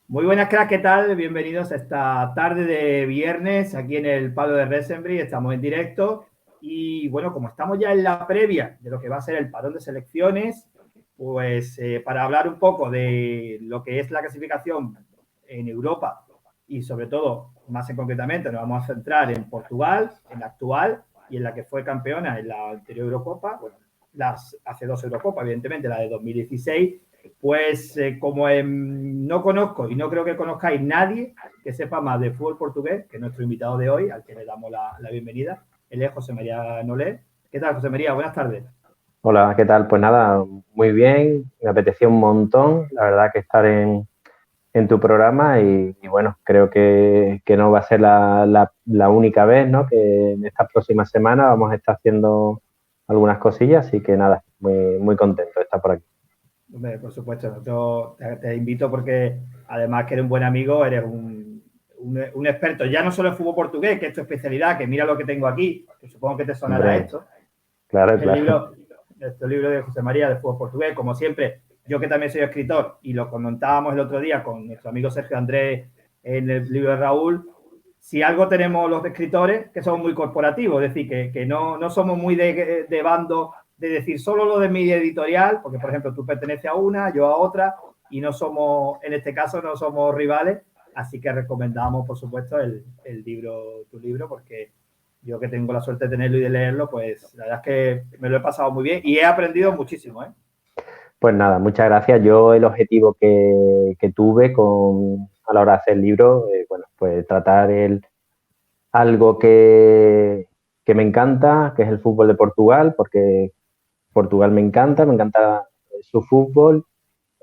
Muy buenas, crack, ¿qué tal? Bienvenidos a esta tarde de viernes aquí en el Palo de Resenbri. Estamos en directo y bueno, como estamos ya en la previa de lo que va a ser el parón de selecciones, pues para hablar un poco de lo que es la clasificación en Europa y sobre todo, más en concretamente, nos vamos a centrar en Portugal, en la actual y en la que fue campeona en la anterior Eurocopa, bueno, las hace dos Eurocopas, evidentemente, la de 2016. Pues como no conozco y no creo que conozcáis nadie que sepa más de fútbol portugués que nuestro invitado de hoy, al que le damos la bienvenida. Él es José María Nolet. ¿Qué tal, José María? Buenas tardes. Hola, ¿qué tal? Pues nada, muy bien, me apetecía un montón, la verdad que estar en tu programa y bueno, creo que no va a ser la única vez, ¿no? Que en estas próximas semanas vamos a estar haciendo algunas cosillas, así que nada, muy contento de estar por aquí. Hombre, por supuesto, te invito porque además que eres un buen amigo, eres un experto, ya no solo en fútbol portugués, que es tu especialidad, que mira lo que tengo aquí, que supongo que te sonará Hombre, esto, claro, el claro. libro, este libro de José María de fútbol portugués, como siempre, yo que también soy escritor y lo comentábamos el otro día con nuestro amigo Sergio Andrés en el libro de Raúl, si algo tenemos los escritores, que somos muy corporativos, es decir, que no somos muy de bando de decir solo lo de mi editorial, porque por ejemplo tú perteneces a una, yo a otra, y no somos, en este caso, no somos rivales, así que recomendamos, por supuesto, el libro, tu libro, porque yo que tengo la suerte de tenerlo y de leerlo, pues la verdad es que me lo he pasado muy bien y he aprendido muchísimo, ¿eh? Pues nada, muchas gracias. Yo el objetivo que tuve a la hora de hacer el libro, bueno, pues tratar algo que me encanta, que es el fútbol de Portugal, porque Portugal me encanta su fútbol,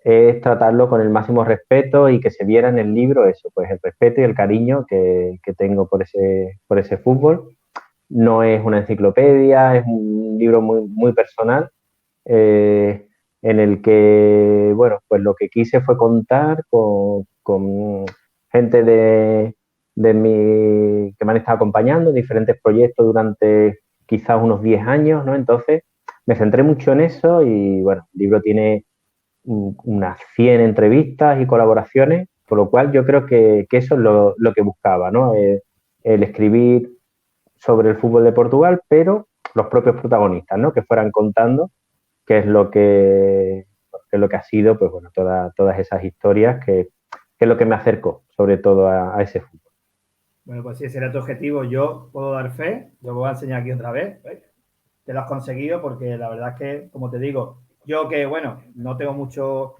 es tratarlo con el máximo respeto y que se viera en el libro eso, pues el respeto y el cariño que tengo por ese fútbol. No es una enciclopedia, es un libro muy personal, eh, en el que, bueno, pues lo que quise fue contar con gente que me han estado acompañando en diferentes proyectos durante quizás unos 10 años, ¿no? Entonces me centré mucho en eso y, bueno, el libro tiene unas 100 entrevistas y colaboraciones, por lo cual yo creo que eso es lo que buscaba, ¿no? El escribir sobre el fútbol de Portugal, pero los propios protagonistas, ¿no? Que fueran contando qué es qué es lo que ha sido, pues bueno, todas esas historias que es lo que me acercó, sobre todo a ese fútbol. Bueno, pues si ese era tu objetivo, yo puedo dar fe, yo voy a enseñar aquí otra vez, ¿ves? Te lo has conseguido porque la verdad es que, como te digo, yo que, bueno, no tengo mucho,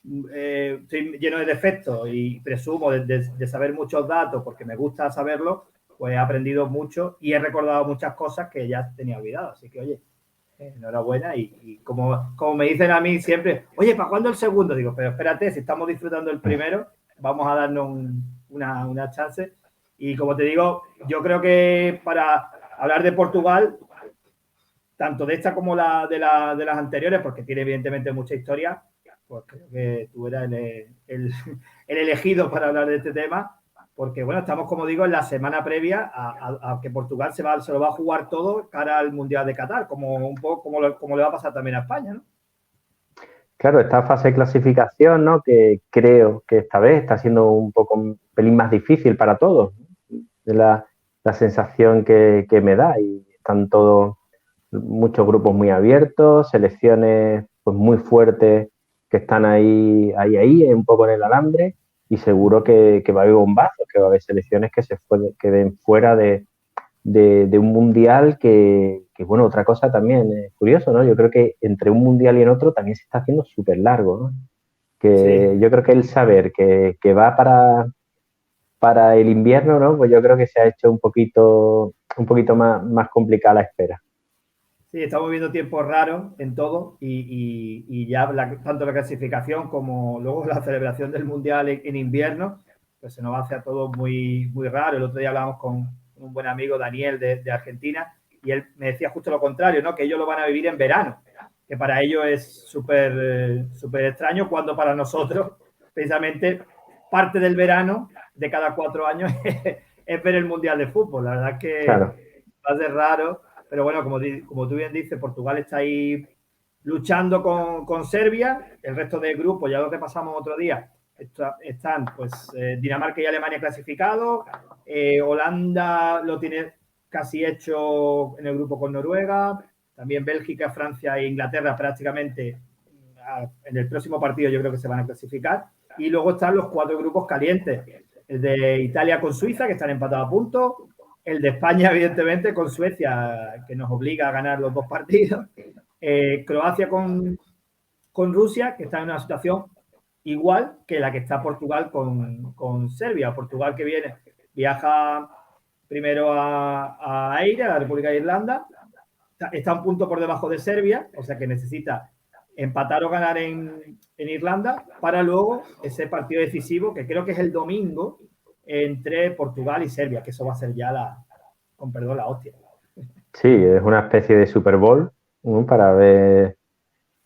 estoy lleno de defectos y presumo de saber muchos datos porque me gusta saberlo, pues he aprendido mucho y he recordado muchas cosas que ya tenía olvidado. Así que, oye, enhorabuena y como me dicen a mí siempre, oye, ¿para cuándo el segundo? Digo, pero espérate, si estamos disfrutando el primero, vamos a darnos una chance. Y como te digo, yo creo que para hablar de Portugal, tanto de esta como de las anteriores, porque tiene evidentemente mucha historia, pues creo que tú eras el elegido para hablar de este tema, porque bueno, estamos, como digo, en la semana previa a que Portugal se lo va a jugar todo cara al Mundial de Qatar, como un poco como le va a pasar también a España, ¿no? Claro, esta fase de clasificación, ¿no? Que creo que esta vez está siendo un pelín más difícil para todos, ¿no? Es la sensación que me da y están todos muchos grupos muy abiertos, selecciones pues muy fuertes que están un poco en el alambre y seguro que va a haber bombazos, que va a haber selecciones que queden fuera de un mundial bueno, otra cosa también es curioso, ¿no? Yo creo que entre un mundial y en otro también se está haciendo súper largo, ¿no? Que Sí, yo creo que el saber que va para el invierno, ¿no? Pues yo creo que se ha hecho un poquito más complicada la espera. sí, estamos viendo tiempos raros en todo y ya tanto la clasificación como luego la celebración del Mundial en invierno, pues se nos hace a todos muy raro. El otro día hablábamos con un buen amigo, Daniel, de Argentina, y él me decía justo lo contrario, ¿no? Que ellos lo van a vivir en verano, que para ellos es súper extraño, cuando para nosotros, precisamente, parte del verano de cada 4 años es ver el Mundial de Fútbol. La verdad es que Claro. va a ser raro, pero bueno, como tú bien dices, Portugal está ahí luchando con Serbia, el resto del grupo, ya lo repasamos otro día, están pues Dinamarca y Alemania clasificados, Holanda lo tiene casi hecho en el grupo con Noruega, también Bélgica, Francia e Inglaterra prácticamente en el próximo partido yo creo que se van a clasificar, y luego están los 4 grupos calientes, el de Italia con Suiza, que están empatados a puntos, el de España, evidentemente, con Suecia, que nos obliga a ganar los 2 partidos, Croacia con Rusia, que está en una situación igual que la que está Portugal con Serbia. Portugal que viaja primero a Eire, a la República de Irlanda, está un punto por debajo de Serbia, o sea que necesita empatar o ganar en Irlanda para luego ese partido decisivo, que creo que es el domingo, entre Portugal y Serbia, que eso va a ser ya con perdón, la hostia. Sí, es una especie de Super Bowl, ¿no? Para ver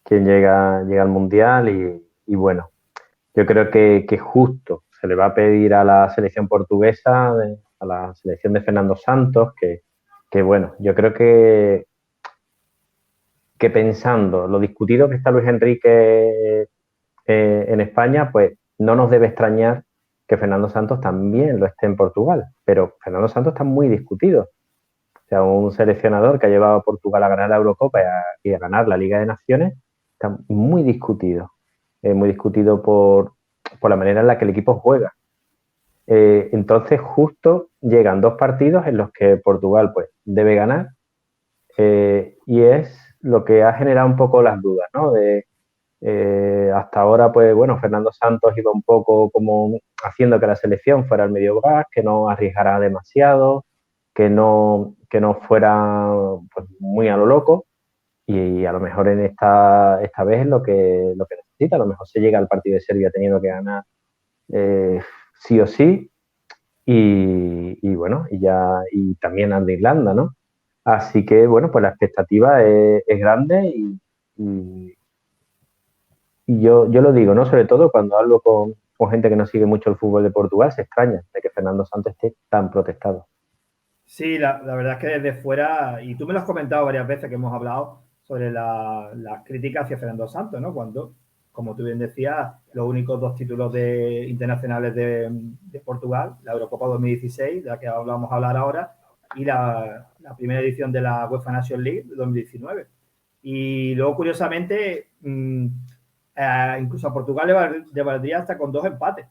quién llega al Mundial y bueno, yo creo que justo se le va a pedir a la selección portuguesa, a la selección de Fernando Santos, que bueno, yo creo que pensando lo discutido que está Luis Enrique en España, pues no nos debe extrañar que Fernando Santos también lo esté en Portugal, pero Fernando Santos está muy discutido. O sea, un seleccionador que ha llevado a Portugal a ganar la Eurocopa y a ganar la Liga de Naciones está muy discutido por la manera en la que el equipo juega. Entonces, justo llegan 2 partidos en los que Portugal pues debe ganar y es lo que ha generado un poco las dudas, ¿no? Hasta ahora, pues bueno, Fernando Santos iba un poco como haciendo que la selección fuera el medio gas, que no arriesgara demasiado, que no fuera pues, muy a lo loco, y a lo mejor en esta vez es lo que necesita. A lo mejor se llega al partido de Serbia teniendo que ganar sí o sí, y bueno, y también al de Irlanda, ¿no? Así que bueno, pues la expectativa es grande y yo lo digo, ¿no? Sobre todo cuando hablo con gente que no sigue mucho el fútbol de Portugal, se extraña de que Fernando Santos esté tan protestado. Sí, la verdad es que desde fuera, y tú me lo has comentado varias veces que hemos hablado sobre las críticas hacia Fernando Santos, ¿no? Cuando, como tú bien decías, los únicos 2 títulos internacionales de Portugal, la Eurocopa 2016, de la que vamos a hablar ahora, y la primera edición de la UEFA Nations League de 2019. Y luego, curiosamente, incluso a Portugal le valdría hasta con 2 empates,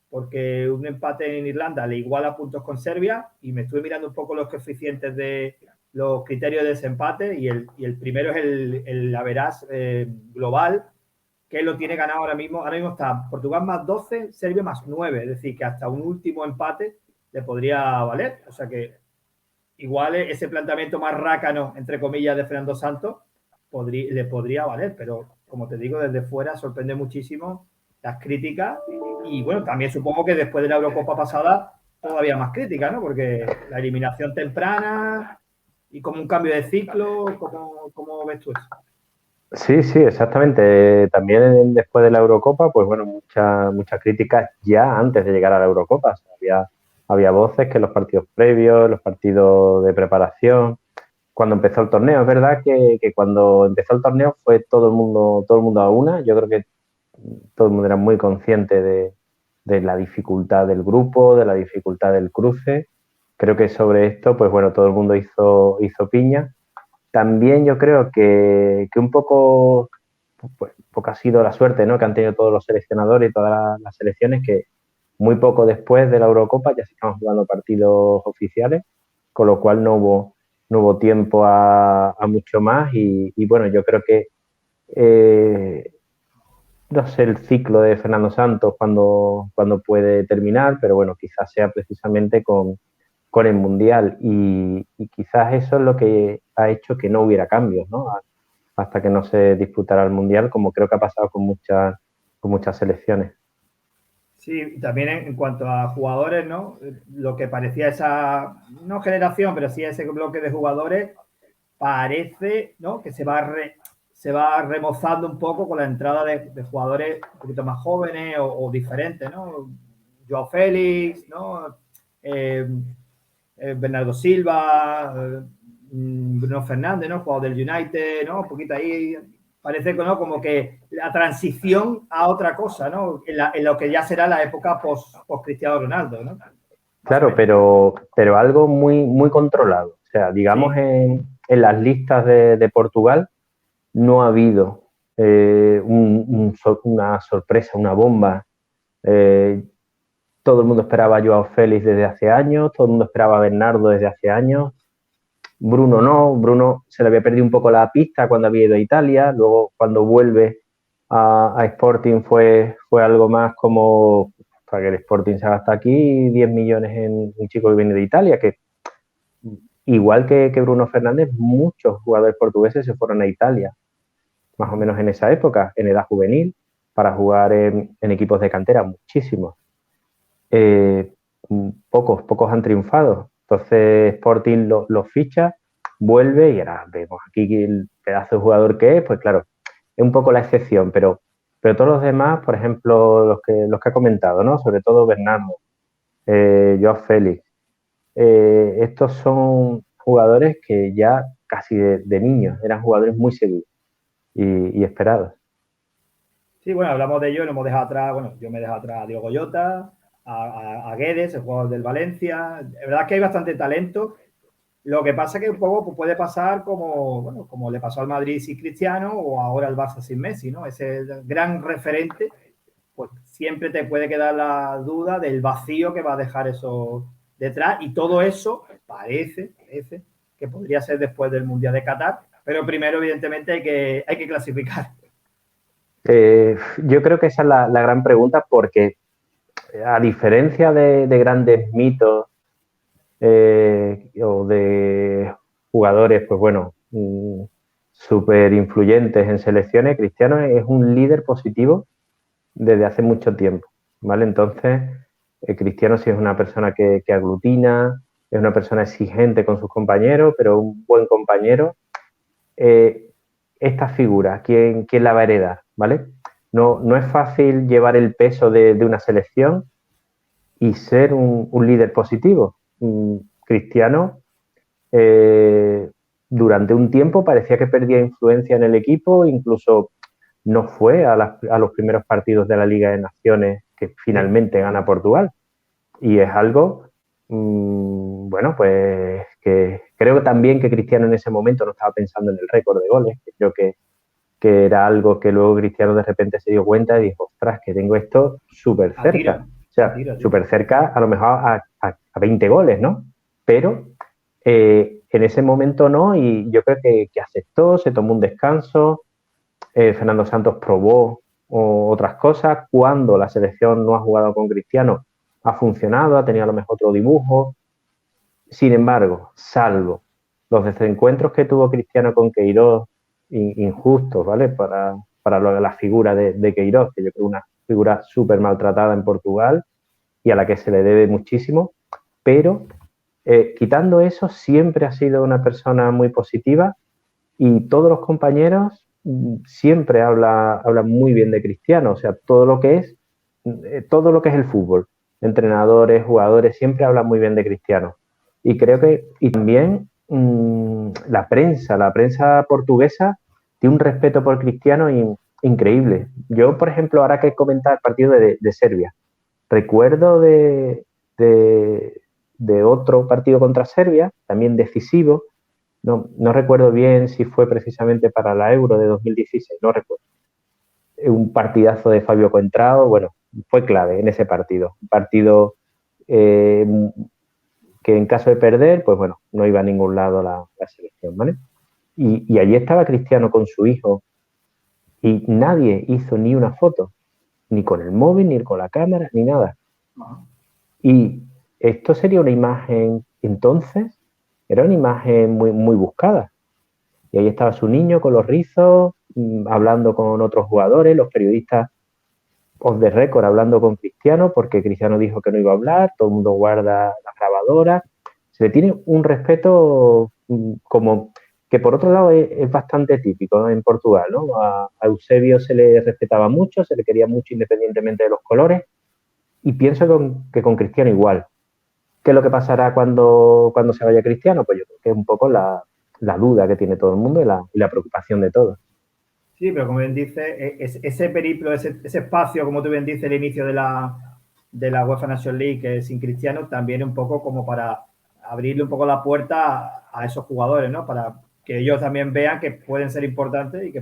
porque un empate en Irlanda le iguala puntos con Serbia, y me estuve mirando un poco los coeficientes de los criterios de desempate, y el primero es el average global, que lo tiene ganado ahora mismo. Ahora mismo está Portugal más 12, Serbia más 9, es decir, que hasta un último empate le podría valer. O sea que igual ese planteamiento más rácano, entre comillas, de Fernando Santos le podría valer, pero como te digo, desde fuera sorprende muchísimo las críticas, y bueno, también supongo que después de la Eurocopa pasada todavía más críticas, ¿no? Porque la eliminación temprana y como un cambio de ciclo, ¿cómo ves tú eso? Sí, sí, exactamente. También después de la Eurocopa, pues bueno, muchas críticas ya antes de llegar a la Eurocopa. O sea, había voces que los partidos previos, los partidos de preparación, cuando empezó el torneo, es verdad que cuando empezó el torneo fue todo el mundo a una. Yo creo que todo el mundo era muy consciente de la dificultad del grupo, de la dificultad del cruce. Creo que sobre esto, pues bueno, todo el mundo hizo piña. También yo creo que un poco, pues, poco ha sido la suerte, ¿no?, que han tenido todos los seleccionadores y todas las selecciones, que muy poco después de la Eurocopa ya se estaban jugando partidos oficiales, con lo cual no hubo tiempo a mucho más y bueno, yo creo que no sé el ciclo de Fernando Santos cuando puede terminar, pero bueno, quizás sea precisamente con el Mundial y quizás eso es lo que ha hecho que no hubiera cambios, ¿no? Hasta que no se disputara el Mundial, como creo que ha pasado con muchas selecciones. Sí, también en cuanto a jugadores, ¿no? Lo que parecía esa, no generación, pero sí ese bloque de jugadores, parece, ¿no?, que se va remozando un poco con la entrada de jugadores un poquito más jóvenes o diferentes, ¿no? Joao Félix, ¿no? Eh, Bernardo Silva, Bruno Fernández, ¿no? Jugador del United, ¿no? Un poquito ahí. parece que no, como que la transición a otra cosa, ¿no? En lo que ya será la época post Cristiano Ronaldo, ¿no? Claro, pero algo muy, muy controlado. O sea, digamos Sí, en las listas de Portugal no ha habido una sorpresa, una bomba. Eh, Todo el mundo esperaba a Joao Félix desde hace años, todo el mundo esperaba a Bernardo desde hace años. Bruno no, Bruno se le había perdido un poco la pista cuando había ido a Italia, luego cuando vuelve a Sporting fue algo más como para que el Sporting se gasta aquí 10 millones en un chico que viene de Italia, que igual que Bruno Fernández, muchos jugadores portugueses se fueron a Italia, más o menos en esa época, en edad juvenil, para jugar en equipos de cantera, muchísimos. Eh, pocos han triunfado. Entonces Sporting lo ficha, vuelve y ahora vemos aquí el pedazo de jugador que es, pues claro, es un poco la excepción, pero todos los demás, por ejemplo, los que ha comentado, ¿no? Sobre todo Bernardo, Joao Félix, estos son jugadores que ya casi de niños eran jugadores muy seguidos y esperados. sí, bueno, hablamos de ello, lo hemos dejado atrás, bueno, yo me he dejado atrás a Diogo Jota, a Guedes, el jugador del Valencia. Es verdad que hay bastante talento. Lo que pasa es que un poco pues, puede pasar como, bueno, como le pasó al Madrid sin Cristiano o ahora al Barça sin Messi, ¿no? Ese gran referente, pues siempre te puede quedar la duda del vacío que va a dejar eso detrás y todo eso parece que podría ser después del Mundial de Qatar, pero primero evidentemente hay que clasificar. Yo creo que esa es la gran pregunta porque a diferencia de grandes mitos o de jugadores, pues bueno, súper influyentes en selecciones, Cristiano es un líder positivo desde hace mucho tiempo, ¿vale? Entonces, Cristiano sí es una persona que aglutina, es una persona exigente con sus compañeros, pero un buen compañero. Eh, esta figura, ¿quién la va a heredar? ¿Vale? No es fácil llevar el peso de una selección y ser un líder positivo. Cristiano, eh, durante un tiempo parecía que perdía influencia en el equipo, incluso no fue a los primeros partidos de la Liga de Naciones que Sí, finalmente gana Portugal. Y es algo, bueno, pues que creo también que Cristiano en ese momento no estaba pensando en el récord de goles, que creo que era algo que luego Cristiano de repente se dio cuenta y dijo, ostras, que tengo esto súper a tiro, cerca. O sea, a tiro. súper cerca a lo mejor a 20 goles, ¿no? Pero en ese momento no y yo creo que aceptó, se tomó un descanso. Fernando Santos probó otras cosas. Cuando la selección no ha jugado con Cristiano, ha funcionado, ha tenido a lo mejor otro dibujo. Sin embargo, salvo los desencuentros que tuvo Cristiano con Queiroz, injustos, ¿vale? Para la figura de Queiroz, que yo creo una figura súper maltratada en Portugal y a la que se le debe muchísimo, pero quitando eso, siempre ha sido una persona muy positiva y todos los compañeros siempre hablan muy bien de Cristiano, o sea, todo lo que es el fútbol, entrenadores, jugadores, siempre hablan muy bien de Cristiano. Y creo que, y también la prensa portuguesa, tiene un respeto por Cristiano increíble. Yo, por ejemplo, ahora que he comentado el partido de Serbia, recuerdo de otro partido contra Serbia, también decisivo, no recuerdo bien si fue precisamente para la Euro de 2016, no recuerdo. Un partidazo de Fabio Contrao, bueno, fue clave en ese partido. Un partido eh, que en caso de perder, pues bueno, no iba a ningún lado la selección, ¿vale? Y allí estaba Cristiano con su hijo y nadie hizo ni una foto, ni con el móvil, ni con la cámara, ni nada. Ajá. Y esto sería una imagen, entonces, era una imagen muy, muy buscada. Y ahí estaba su niño con los rizos, hablando con otros jugadores, los periodistas off the record hablando con Cristiano, porque Cristiano dijo que no iba a hablar, todo el mundo guarda la grabadora. Se le tiene un respeto como que por otro lado es bastante típico, ¿no? En Portugal, ¿no? A Eusebio se le respetaba mucho, se le quería mucho independientemente de los colores, y pienso que con Cristiano igual. ¿Qué es lo que pasará cuando se vaya Cristiano? Pues yo creo que es un poco la duda que tiene todo el mundo y la preocupación de todos. Sí, pero como bien dice, ese periplo, ese espacio, como tú bien dices, el inicio de la UEFA Nations League, que sin Cristiano, también un poco como para abrirle un poco la puerta a esos jugadores, ¿no? Para que ellos también vean que pueden ser importantes y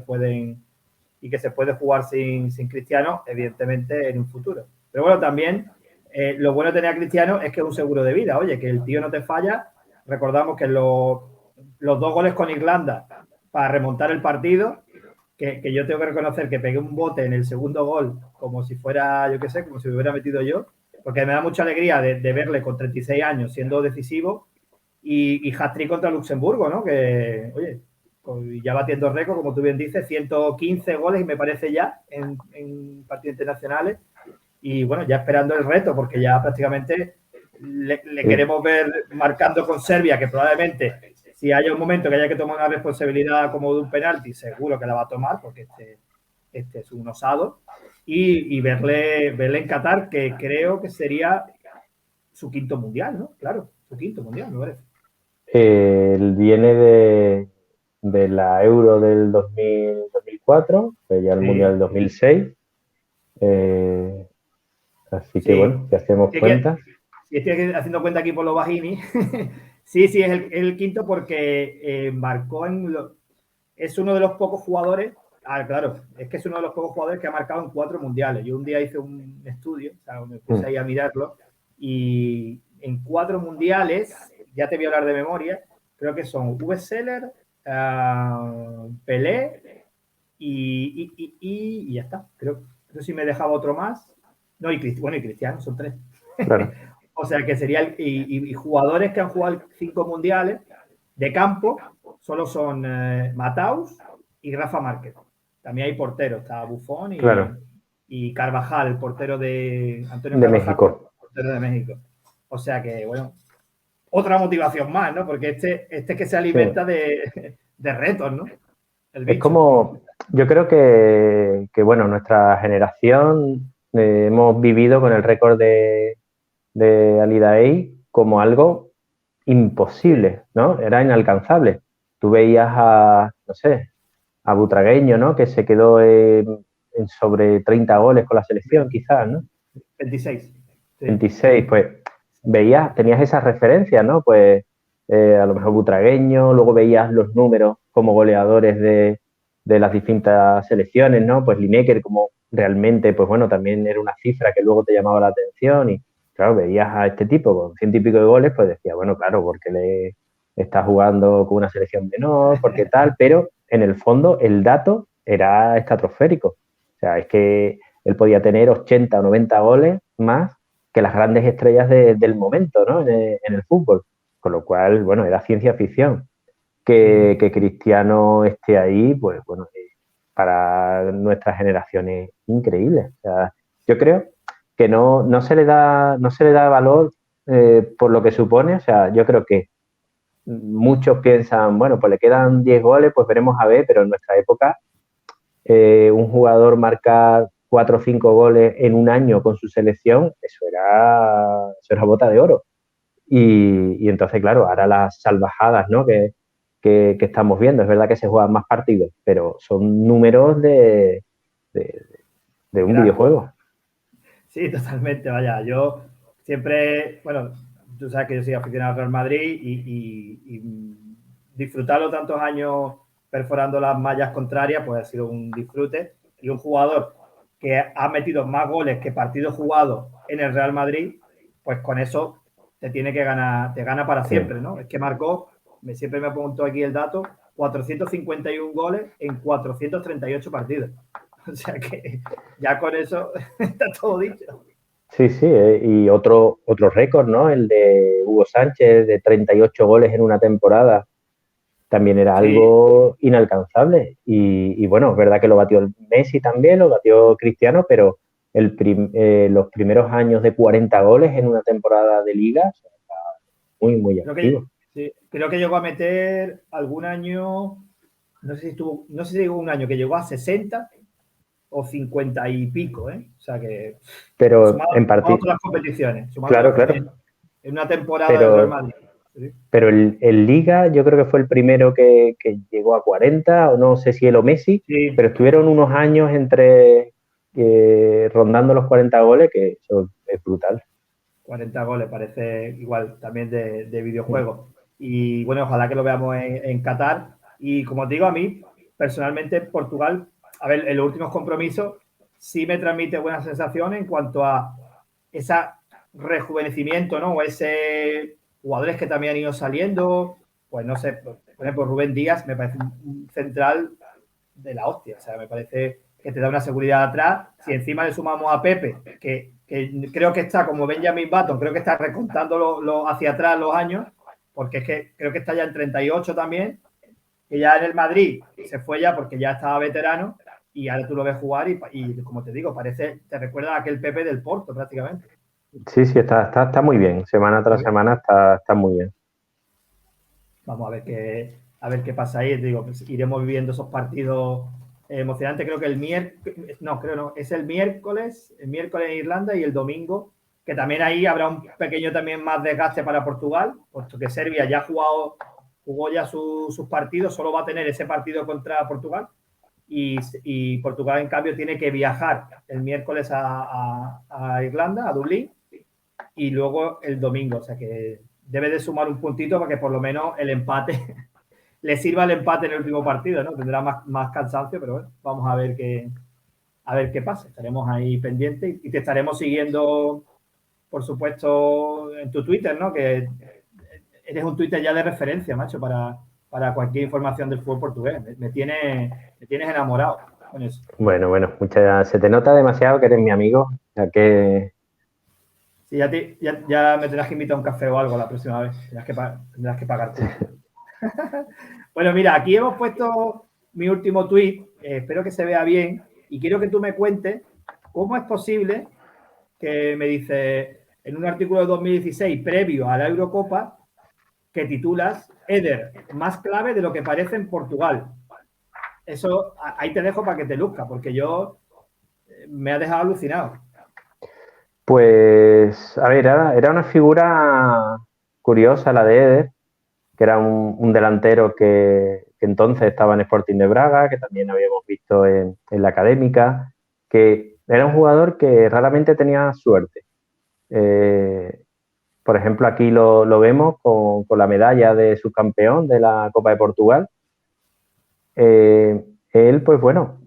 que se puede jugar sin Cristiano, evidentemente, en un futuro. Pero bueno, también lo bueno de tener a Cristiano es que es un seguro de vida. Oye, que el tío no te falla. Recordamos que los 2 goles con Irlanda para remontar el partido, que yo tengo que reconocer que pegué un bote en el segundo gol como si fuera, yo qué sé, como si me hubiera metido yo, porque me da mucha alegría de verle con 36 años siendo decisivo y hat-trick contra Luxemburgo, ¿no? Que, oye, ya batiendo récord, como tú bien dices, 115 goles y me parece ya en partidos internacionales y bueno, ya esperando el reto porque ya prácticamente le queremos ver marcando con Serbia, que probablemente si haya un momento que haya que tomar una responsabilidad como de un penalti, seguro que la va a tomar porque este es un osado y verle en Qatar, que creo que sería su quinto mundial, ¿no? Claro, su quinto mundial, me parece. Él viene de la Euro del 2004, que ya el Mundial del Sí, 2006. Así que sí. bueno, si hacemos cuentas. Si estoy haciendo cuenta aquí por los Bajini, sí, sí, es el quinto porque marcó es uno de los pocos jugadores, claro, es que es uno de los pocos jugadores que ha marcado en 4 mundiales. Yo un día hice un estudio, o sea, me puse ahí a mirarlo, y en 4 mundiales, ya te voy a hablar de memoria, creo que son Uwe Seller, Pelé y ya está. Creo que si me dejaba otro más. No, bueno, y Cristiano, son 3. Claro, O sea que sería, y jugadores que han jugado 5 mundiales de campo, solo son Mataus y Rafa Márquez. También hay porteros, está Buffon claro, y Carvajal, el portero de Antonio de Carvajal, México. portero de México. O sea que, bueno, otra motivación más, ¿no? Porque este que se Sí. alimenta de retos, ¿no? El Es bicho. como, yo creo que bueno, nuestra generación hemos vivido con el récord de Ali Daei como algo Sí. imposible, ¿no? Era inalcanzable. Tú veías no sé, a Butragueño, ¿no? Que se quedó en sobre 30 goles con la selección, quizás, ¿no? 26. Sí. 26, pues veías, tenías esas referencias, ¿no? Pues a lo mejor Butragueño, luego veías los números como goleadores de las distintas selecciones, ¿no? Pues Lineker como realmente, pues bueno, también era una cifra que luego te llamaba la atención y claro, veías a este tipo con 100 y pico de goles, pues decía, bueno, claro, porque le está jugando con una selección menor, porque tal, pero en el fondo el dato era estratosférico. O sea, es que él podía tener 80 o 90 goles más que las grandes estrellas del momento, ¿no? En el fútbol. Con lo cual, bueno, era ciencia ficción. Sí. Que Cristiano esté ahí, pues bueno, para nuestras generaciones increíble. O sea, yo creo que no se le da valor por lo que supone. O sea, yo creo que muchos piensan, bueno, pues le quedan 10 goles, pues veremos a ver, pero en nuestra época un jugador marcar 4 o 5 goles en un año con su selección, eso era bota de oro. Y entonces, claro, ahora las salvajadas, ¿no? Que estamos viendo. Es verdad que se juegan más partidos, pero son números de, de un Crack. videojuego. Sí, totalmente, vaya. Yo siempre, bueno, tú sabes que yo soy aficionado al Real Madrid y disfrutarlo tantos años perforando las mallas contrarias, pues ha sido un disfrute. Y un jugador que ha metido más goles que partidos jugados en el Real Madrid, pues con eso te gana para Sí, siempre, ¿no? Es que marcó, siempre me apunto aquí el dato, 451 goles en 438 partidos. O sea que ya con eso está todo dicho. sí, sí. Y otro récord, ¿no? El de Hugo Sánchez, de 38 goles en una temporada. También era Sí, algo inalcanzable. Y bueno, es verdad que lo batió el Messi también, lo batió Cristiano, pero los primeros años de 40 goles en una temporada de liga, muy, muy creo que, activo. sí, creo que llegó a meter algún año, no sé si llegó un año que llegó a 60 o 50 y pico, ¿eh? O sea que Pero sumado, en partido, todas las competiciones, sumado todas claro, las claro, competiciones, en una temporada del Real pero Madrid. Sí. Pero el Liga yo creo que fue el primero que llegó a 40, o no sé si él o Messi, Sí, pero estuvieron unos años entre rondando los 40 goles, que eso es brutal. 40 goles, parece igual también de videojuegos. Y bueno, ojalá que lo veamos en Qatar. Y como te digo, a mí, personalmente, Portugal, a ver, en los últimos compromisos sí me transmite buenas sensaciones en cuanto a ese rejuvenecimiento, ¿no? O ese jugadores que también han ido saliendo, pues no sé, por ejemplo, Rubén Díaz me parece un central de la hostia. O sea, me parece que te da una seguridad atrás. Si encima le sumamos a Pepe, que creo que está como Benjamin Button, creo que está recontando hacia atrás los años, porque es que creo que está ya en 38 también, que ya en el Madrid se fue ya porque ya estaba veterano y ahora tú lo ves jugar y como te digo, parece, te recuerda a aquel Pepe del Porto prácticamente. Sí, sí, está muy bien. Semana tras semana está muy bien. Vamos a ver qué pasa ahí. Digo, pues iremos viviendo esos partidos emocionantes. Creo que el miércoles, no, creo no, es el miércoles en Irlanda y el domingo, que también ahí habrá un pequeño también más desgaste para Portugal, puesto que Serbia ya jugó ya sus partidos, solo va a tener ese partido contra Portugal. Y Portugal, en cambio, tiene que viajar el miércoles a Irlanda, a Dublín, y luego el domingo. O sea que debe de sumar un puntito para que por lo menos el empate le sirva el empate en el último partido, ¿no? Tendrá más cansancio, pero bueno, vamos a ver qué pasa. Estaremos ahí pendientes y te estaremos siguiendo, por supuesto, en tu Twitter, ¿no? Que eres un Twitter ya de referencia, macho, para cualquier información del fútbol portugués. Me tienes enamorado con eso. Bueno, se te nota demasiado que eres mi amigo, ya que Sí, ya me tendrás que invitar a un café o algo la próxima vez. Tendrás que pagar tú. Bueno, mira, aquí hemos puesto mi último tweet. Espero que se vea bien. Y quiero que tú me cuentes cómo es posible que me dice en un artículo de 2016 previo a la Eurocopa que titulas Eder, más clave de lo que parece en Portugal. Eso ahí te dejo para que te luzca, porque yo me ha dejado alucinado. pues, a ver, era una figura curiosa la de Eder, que era un delantero que entonces estaba en Sporting de Braga, que también habíamos visto en la Académica, que era un jugador que raramente tenía suerte. Eh, por ejemplo, aquí lo vemos con la medalla de subcampeón de la Copa de Portugal. Él, pues bueno,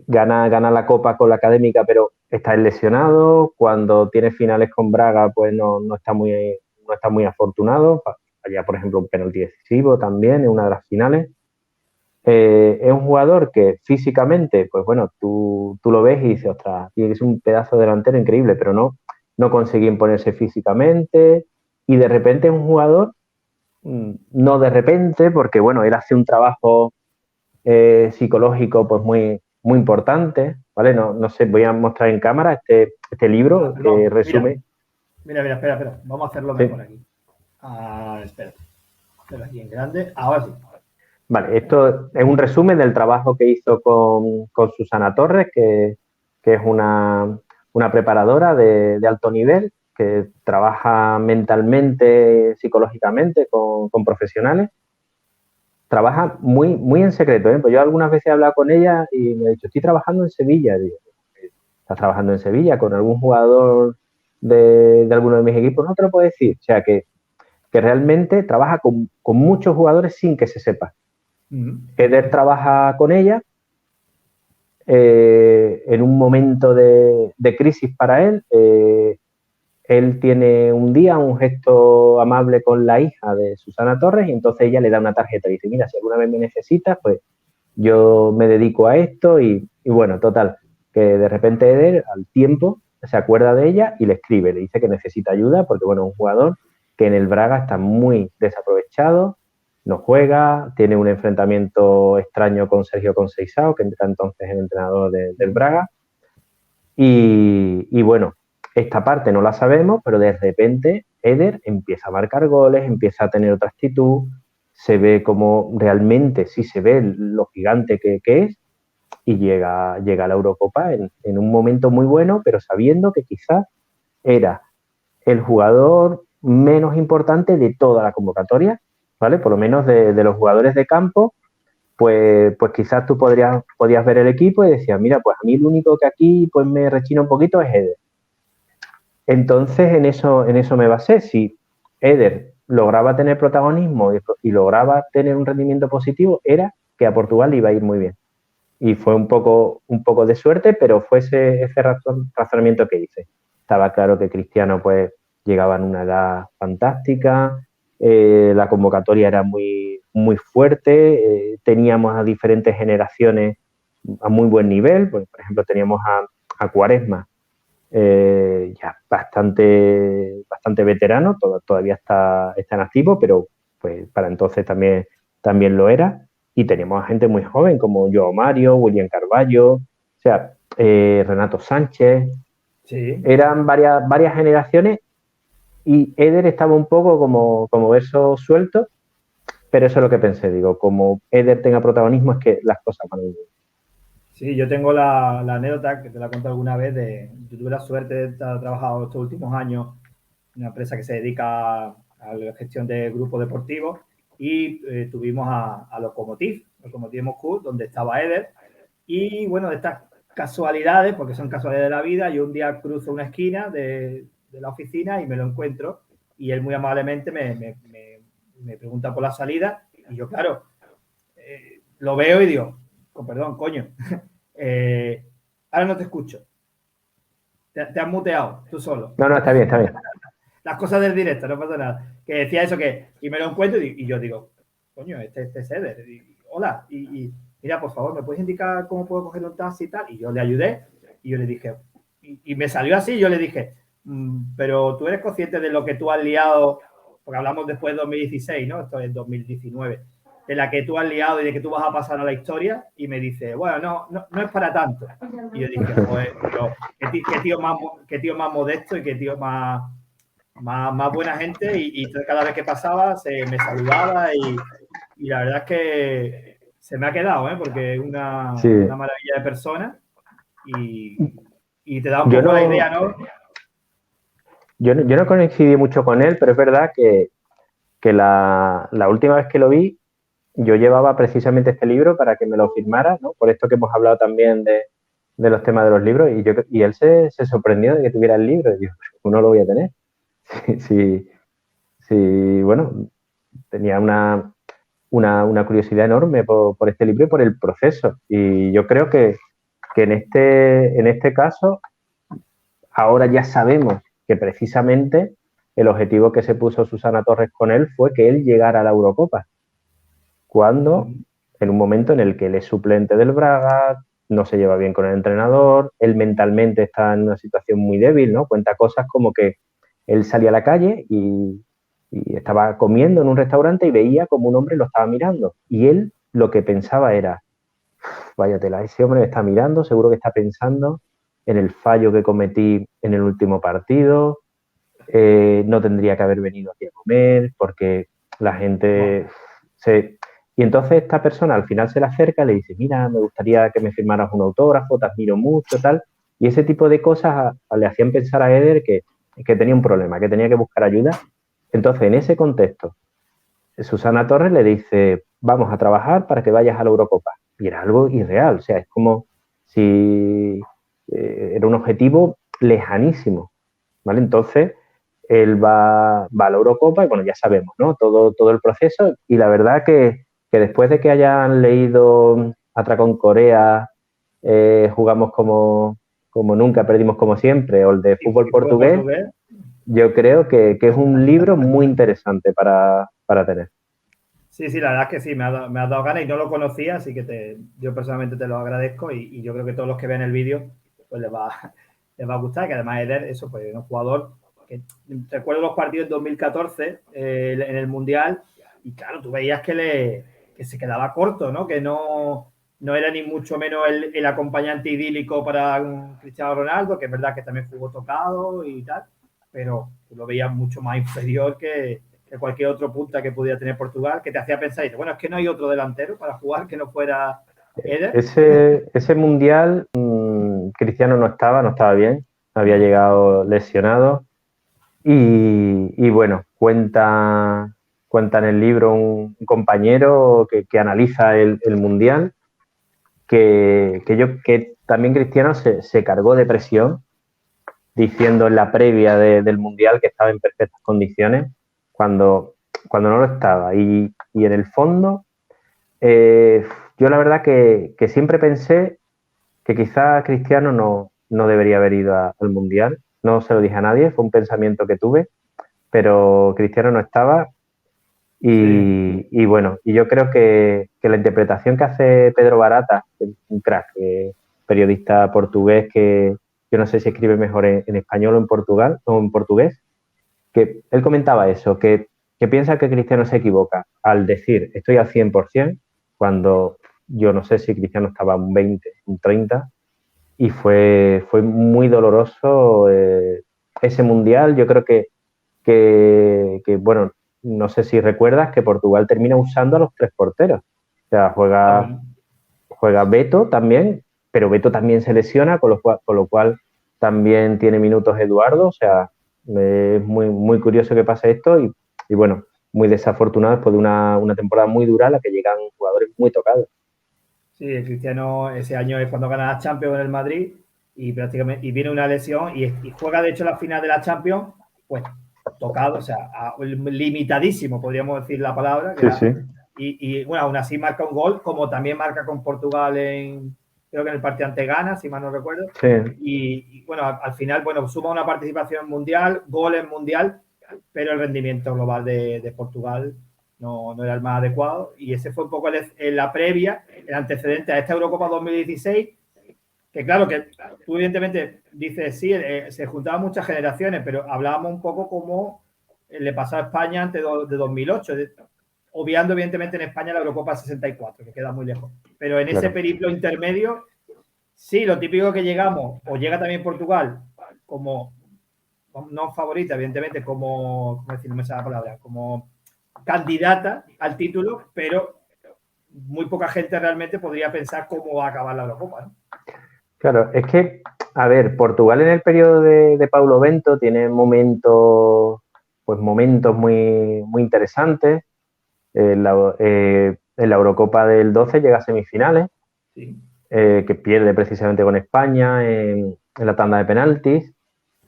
gana la Copa con la Académica, pero está lesionado. Cuando tiene finales con Braga, pues no está muy afortunado. Allá, por ejemplo, un penalti decisivo también en una de las finales. Es un jugador que físicamente, pues bueno, tú lo ves y dices, ostras, tiene que ser un pedazo de delantero increíble, pero no consigue imponerse físicamente. Y de repente es un jugador, no de repente, porque bueno, él hace un trabajo psicológico pues muy importante, ¿vale? No sé, voy a mostrar en cámara este libro que Perdón, resume. espera. Vamos a hacerlo Sí. mejor aquí. Espera. Pero aquí en grande. Ahora sí. Vale, esto es un resumen del trabajo que hizo con Susana Torres, que es una preparadora de alto nivel, que trabaja mentalmente, psicológicamente con profesionales. Trabaja muy en secreto, ¿eh? Pues yo algunas veces he hablado con ella y me ha dicho, estoy trabajando en Sevilla. Digo, ¿estás trabajando en Sevilla con algún jugador de alguno de mis equipos? No te lo puedo decir. O sea, que realmente trabaja con muchos jugadores sin que se sepa. Eder trabaja con ella en un momento de crisis para él. Él tiene un día un gesto amable con la hija de Susana Torres y entonces ella le da una tarjeta y dice, mira, si alguna vez me necesitas, pues yo me dedico a esto y bueno, total, que de repente Eder al tiempo se acuerda de ella y le escribe, le dice que necesita ayuda porque bueno, es un jugador que en el Braga está muy desaprovechado, no juega, tiene un enfrentamiento extraño con Sergio Conceição, que era entonces el entrenador del Braga, y bueno, esta parte no la sabemos, pero de repente Eder empieza a marcar goles, empieza a tener otra actitud, se ve como realmente sí se ve lo gigante que es y llega a la Eurocopa en un momento muy bueno, pero sabiendo que quizás era el jugador menos importante de toda la convocatoria, ¿vale? Por lo menos de los jugadores de campo, pues quizás tú podías ver el equipo y decías, mira, pues a mí el único que aquí pues me rechina un poquito es Eder. Entonces, en eso me basé. Si Eder lograba tener protagonismo y lograba tener un rendimiento positivo, era que a Portugal le iba a ir muy bien. Y fue un poco de suerte, pero fue ese razonamiento que hice. Estaba claro que Cristiano pues llegaba en una edad fantástica, la convocatoria era muy fuerte, teníamos a diferentes generaciones a muy buen nivel, pues, por ejemplo teníamos a Quaresma, ya bastante veterano, todavía está en activo, pero pues para entonces también lo era. Y teníamos a gente muy joven como Joao Mario, William Carballo, o sea, Renato Sánchez. Sí. Eran varias generaciones y Eder estaba un poco como verso suelto, pero eso es lo que pensé, digo, como Eder tenga protagonismo es que las cosas van a ir bien. Sí, yo tengo la anécdota que te la conté alguna vez yo tuve la suerte de estar trabajado estos últimos años en una empresa que se dedica a la gestión de grupos deportivos y tuvimos a Lokomotiv Moscú, donde estaba Eder. Y bueno, de estas casualidades, porque son casualidades de la vida, yo un día cruzo una esquina de la oficina y me lo encuentro y él muy amablemente me pregunta por la salida y yo, claro, lo veo y digo, con perdón, coño, eh, ahora no te escucho. Te has muteado tú solo. No, está bien, está bien. Las cosas del directo, no pasa nada. Que decía eso y me lo encuentro y yo digo, coño, este es Eder. Hola, mira, por favor, ¿me puedes indicar cómo puedo coger un taxi y tal? Y yo le ayudé y yo le dije, y me salió así, yo le dije, pero tú eres consciente de lo que tú has liado, porque hablamos después de 2016, ¿no? Esto es 2019, de la que tú has liado y de que tú vas a pasar a la historia, y me dice, bueno, no es para tanto. Y yo dije, joder, qué tío más modesto y qué tío más buena gente y cada vez que pasaba se me saludaba y la verdad es que se me ha quedado, porque es Sí. una maravilla de persona y te da un Yo poco la no, idea, ¿no? yo no coincidí mucho con él, pero es verdad que la última vez que lo vi, yo llevaba precisamente este libro para que me lo firmara, ¿no? Por esto que hemos hablado también de los temas de los libros, y él se sorprendió de que tuviera el libro, y dijo, ¿cómo no lo voy a tener? Sí, bueno, tenía una curiosidad enorme por este libro y por el proceso. Y yo creo que en este caso, ahora ya sabemos que precisamente el objetivo que se puso Susana Torres con él fue que él llegara a la Eurocopa, cuando en un momento en el que él es suplente del Braga, no se lleva bien con el entrenador, él mentalmente está en una situación muy débil, ¿no? Cuenta cosas como que él salía a la calle y estaba comiendo en un restaurante y veía como un hombre lo estaba mirando. Y él lo que pensaba era, vaya tela, ese hombre me está mirando, seguro que está pensando en el fallo que cometí en el último partido, no tendría que haber venido aquí a comer porque la gente se... Y entonces esta persona al final se le acerca y le dice, mira, me gustaría que me firmaras un autógrafo, te admiro mucho, tal. Y ese tipo de cosas le hacían pensar a Eder que tenía un problema, que tenía que buscar ayuda. Entonces, en ese contexto, Susana Torres le dice, vamos a trabajar para que vayas a la Eurocopa. Y era algo irreal, o sea, es como si era un objetivo lejanísimo, ¿vale? Entonces, él va a la Eurocopa y bueno, ya sabemos, ¿no? Todo el proceso y la verdad que después de que hayan leído Atracón Corea, jugamos como nunca, perdimos como siempre, o el de fútbol portugués, yo creo que es un libro muy interesante para tener. Sí, la verdad es que sí, me ha dado ganas y no lo conocía, así que yo personalmente te lo agradezco y yo creo que todos los que vean el vídeo pues les va a gustar, que además Eder, eso, pues es un jugador que recuerdo los partidos en 2014 en el Mundial y claro, tú veías que se quedaba corto, ¿no? Que no era ni mucho menos el acompañante idílico para un Cristiano Ronaldo, que es verdad que también jugó tocado y tal, pero tú lo veías mucho más inferior que cualquier otro punta que pudiera tener Portugal, que te hacía pensar, bueno, es que no hay otro delantero para jugar que no fuera Eder. Ese mundial, Cristiano no estaba bien, había llegado lesionado Y bueno, cuenta en el libro un compañero que analiza el Mundial, que también Cristiano se cargó de presión diciendo en la previa del Mundial que estaba en perfectas condiciones cuando no lo estaba. Y en el fondo, yo la verdad que siempre pensé que quizás Cristiano no debería haber ido al Mundial. No se lo dije a nadie, fue un pensamiento que tuve, pero Cristiano no estaba. Sí, Y bueno, y yo creo que la interpretación que hace Pedro Barata, un crack, periodista portugués que yo no sé si escribe mejor en español o en portugués, que él comentaba eso, que piensa que Cristiano se equivoca al decir estoy al 100% cuando yo no sé si Cristiano estaba un 20, un 30, y fue muy doloroso ese mundial. Yo creo que, bueno, no sé si recuerdas que Portugal termina usando a los tres porteros. O sea, bueno. juega Beto también, pero Beto también se lesiona, con lo cual también tiene minutos Eduardo. O sea, es muy curioso que pase esto y bueno, muy desafortunado después de una temporada muy dura a la que llegan jugadores muy tocados. Sí, el Cristiano ese año es cuando gana la Champions en el Madrid y prácticamente y viene una lesión y juega de hecho la final de la Champions, pues tocado, o sea, limitadísimo, podríamos decir la palabra, que Sí, era, sí, bueno, aún así marca un gol, como también marca con Portugal creo que en el partido ante Ghana, si mal no recuerdo, sí, bueno, al final, bueno, suma una participación mundial, gol en mundial, pero el rendimiento global de Portugal no era el más adecuado. Y ese fue un poco en la previa, el antecedente a esta Eurocopa 2016, que claro, que tú evidentemente dices, sí, se juntaban muchas generaciones, pero hablábamos un poco como le pasó a España antes de 2008, obviando evidentemente en España la Eurocopa 64, que queda muy lejos. Pero en ese claro. periplo intermedio, sí, lo típico que llegamos, o llega también Portugal como no favorita, evidentemente, como decir, no me sale la palabra, como candidata al título, pero muy poca gente realmente podría pensar cómo va a acabar la Eurocopa, ¿no? Claro, es que, a ver, Portugal en el periodo de Paulo Bento tiene momentos muy interesantes. En la Eurocopa del 12 llega a semifinales, Sí. que pierde precisamente con España en la tanda de penaltis,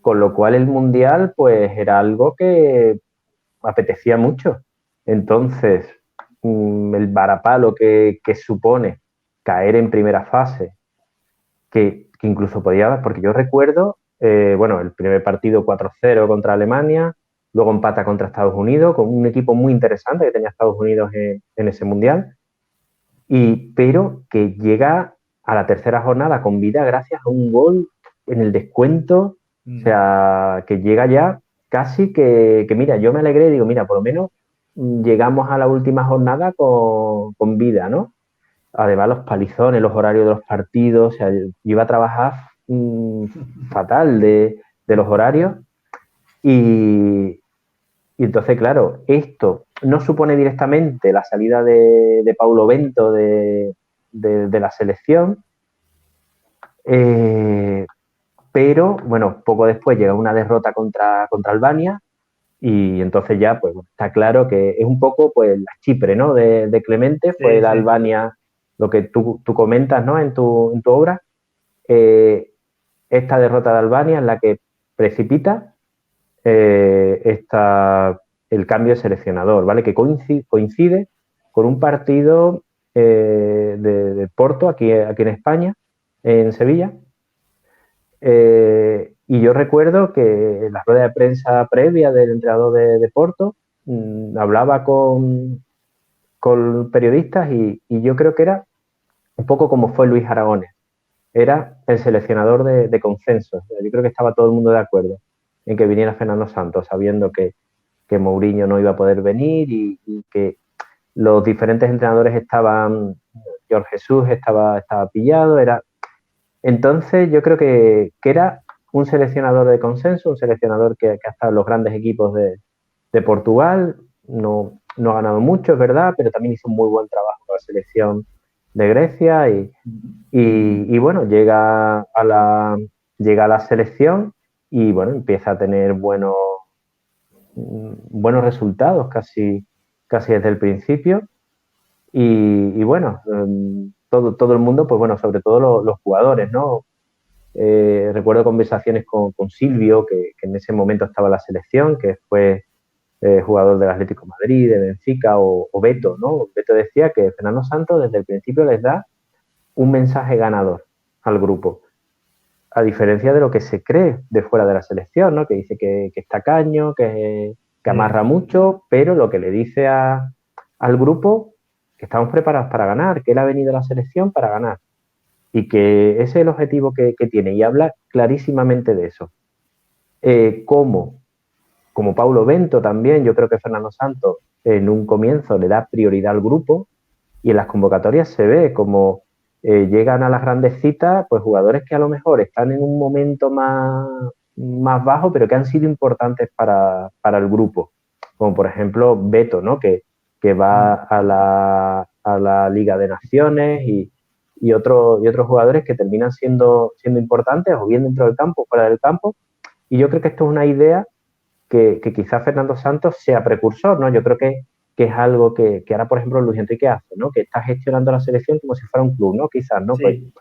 con lo cual el Mundial pues era algo que apetecía mucho. Entonces, el varapalo que supone caer en primera fase, que incluso podía, porque yo recuerdo, bueno, el primer partido 4-0 contra Alemania, luego empata contra Estados Unidos, con un equipo muy interesante que tenía Estados Unidos en ese Mundial, pero que llega a la tercera jornada con vida gracias a un gol en el descuento, o sea, que llega ya casi mira, yo me alegré y digo, mira, por lo menos llegamos a la última jornada con vida, ¿no? Además, los palizones, los horarios de los partidos, o sea, yo iba a trabajar fatal de los horarios y, y entonces, claro, esto no supone directamente la salida de Paulo Bento de la selección, eh, pero bueno, poco después llega una derrota contra Albania y entonces ya pues está claro que es un poco pues la Chipre, ¿no? De Clemente, fue Sí, la sí. Albania, lo que tú comentas, ¿no? En tu obra, eh, esta derrota de Albania es la que precipita el cambio de seleccionador, ¿vale? Que coincide con un partido de Porto aquí en España, en Sevilla. Y yo recuerdo que en la rueda de prensa previa del entrenador de Porto hablaba con periodistas y yo creo que era un poco como fue Luis Aragones. Era el seleccionador de consenso. Yo creo que estaba todo el mundo de acuerdo en que viniera Fernando Santos, sabiendo que Mourinho no iba a poder venir y que los diferentes entrenadores estaban, Jorge Jesús estaba pillado, entonces yo creo que era un seleccionador de consenso, un seleccionador que ha estado en los grandes equipos de Portugal, no ha ganado mucho, es verdad, pero también hizo un muy buen trabajo con la selección de Grecia y bueno, llega a la selección y bueno, empieza a tener buenos resultados casi desde el principio. Y bueno, todo el mundo, pues bueno, sobre todo los jugadores, ¿no? Recuerdo conversaciones con Silvio, que en ese momento estaba en la selección, que fue jugador del Atlético de Madrid, de Benfica, o Beto, ¿no? Beto decía que Fernando Santos desde el principio les da un mensaje ganador al grupo, a diferencia de lo que se cree de fuera de la selección, ¿no? Que dice que es tacaño, que amarra mucho, pero lo que le dice al grupo, que estamos preparados para ganar, que él ha venido a la selección para ganar y que ese es el objetivo que tiene y habla clarísimamente de eso. Como Paulo Bento también, yo creo que Fernando Santos en un comienzo le da prioridad al grupo y en las convocatorias se ve como llegan a las grandes citas pues jugadores que a lo mejor están en un momento más bajo pero que han sido importantes para el grupo, como por ejemplo Beto, ¿no? Que va a la Liga de Naciones y otros jugadores que terminan siendo importantes o bien dentro del campo o fuera del campo, y yo creo que esto es una idea que quizás Fernando Santos sea precursor, ¿no? Yo creo que es algo que ahora, por ejemplo, Luis Enrique hace, ¿no? Que está gestionando la selección como si fuera un club, ¿no? Quizás, ¿no? Pues Sí.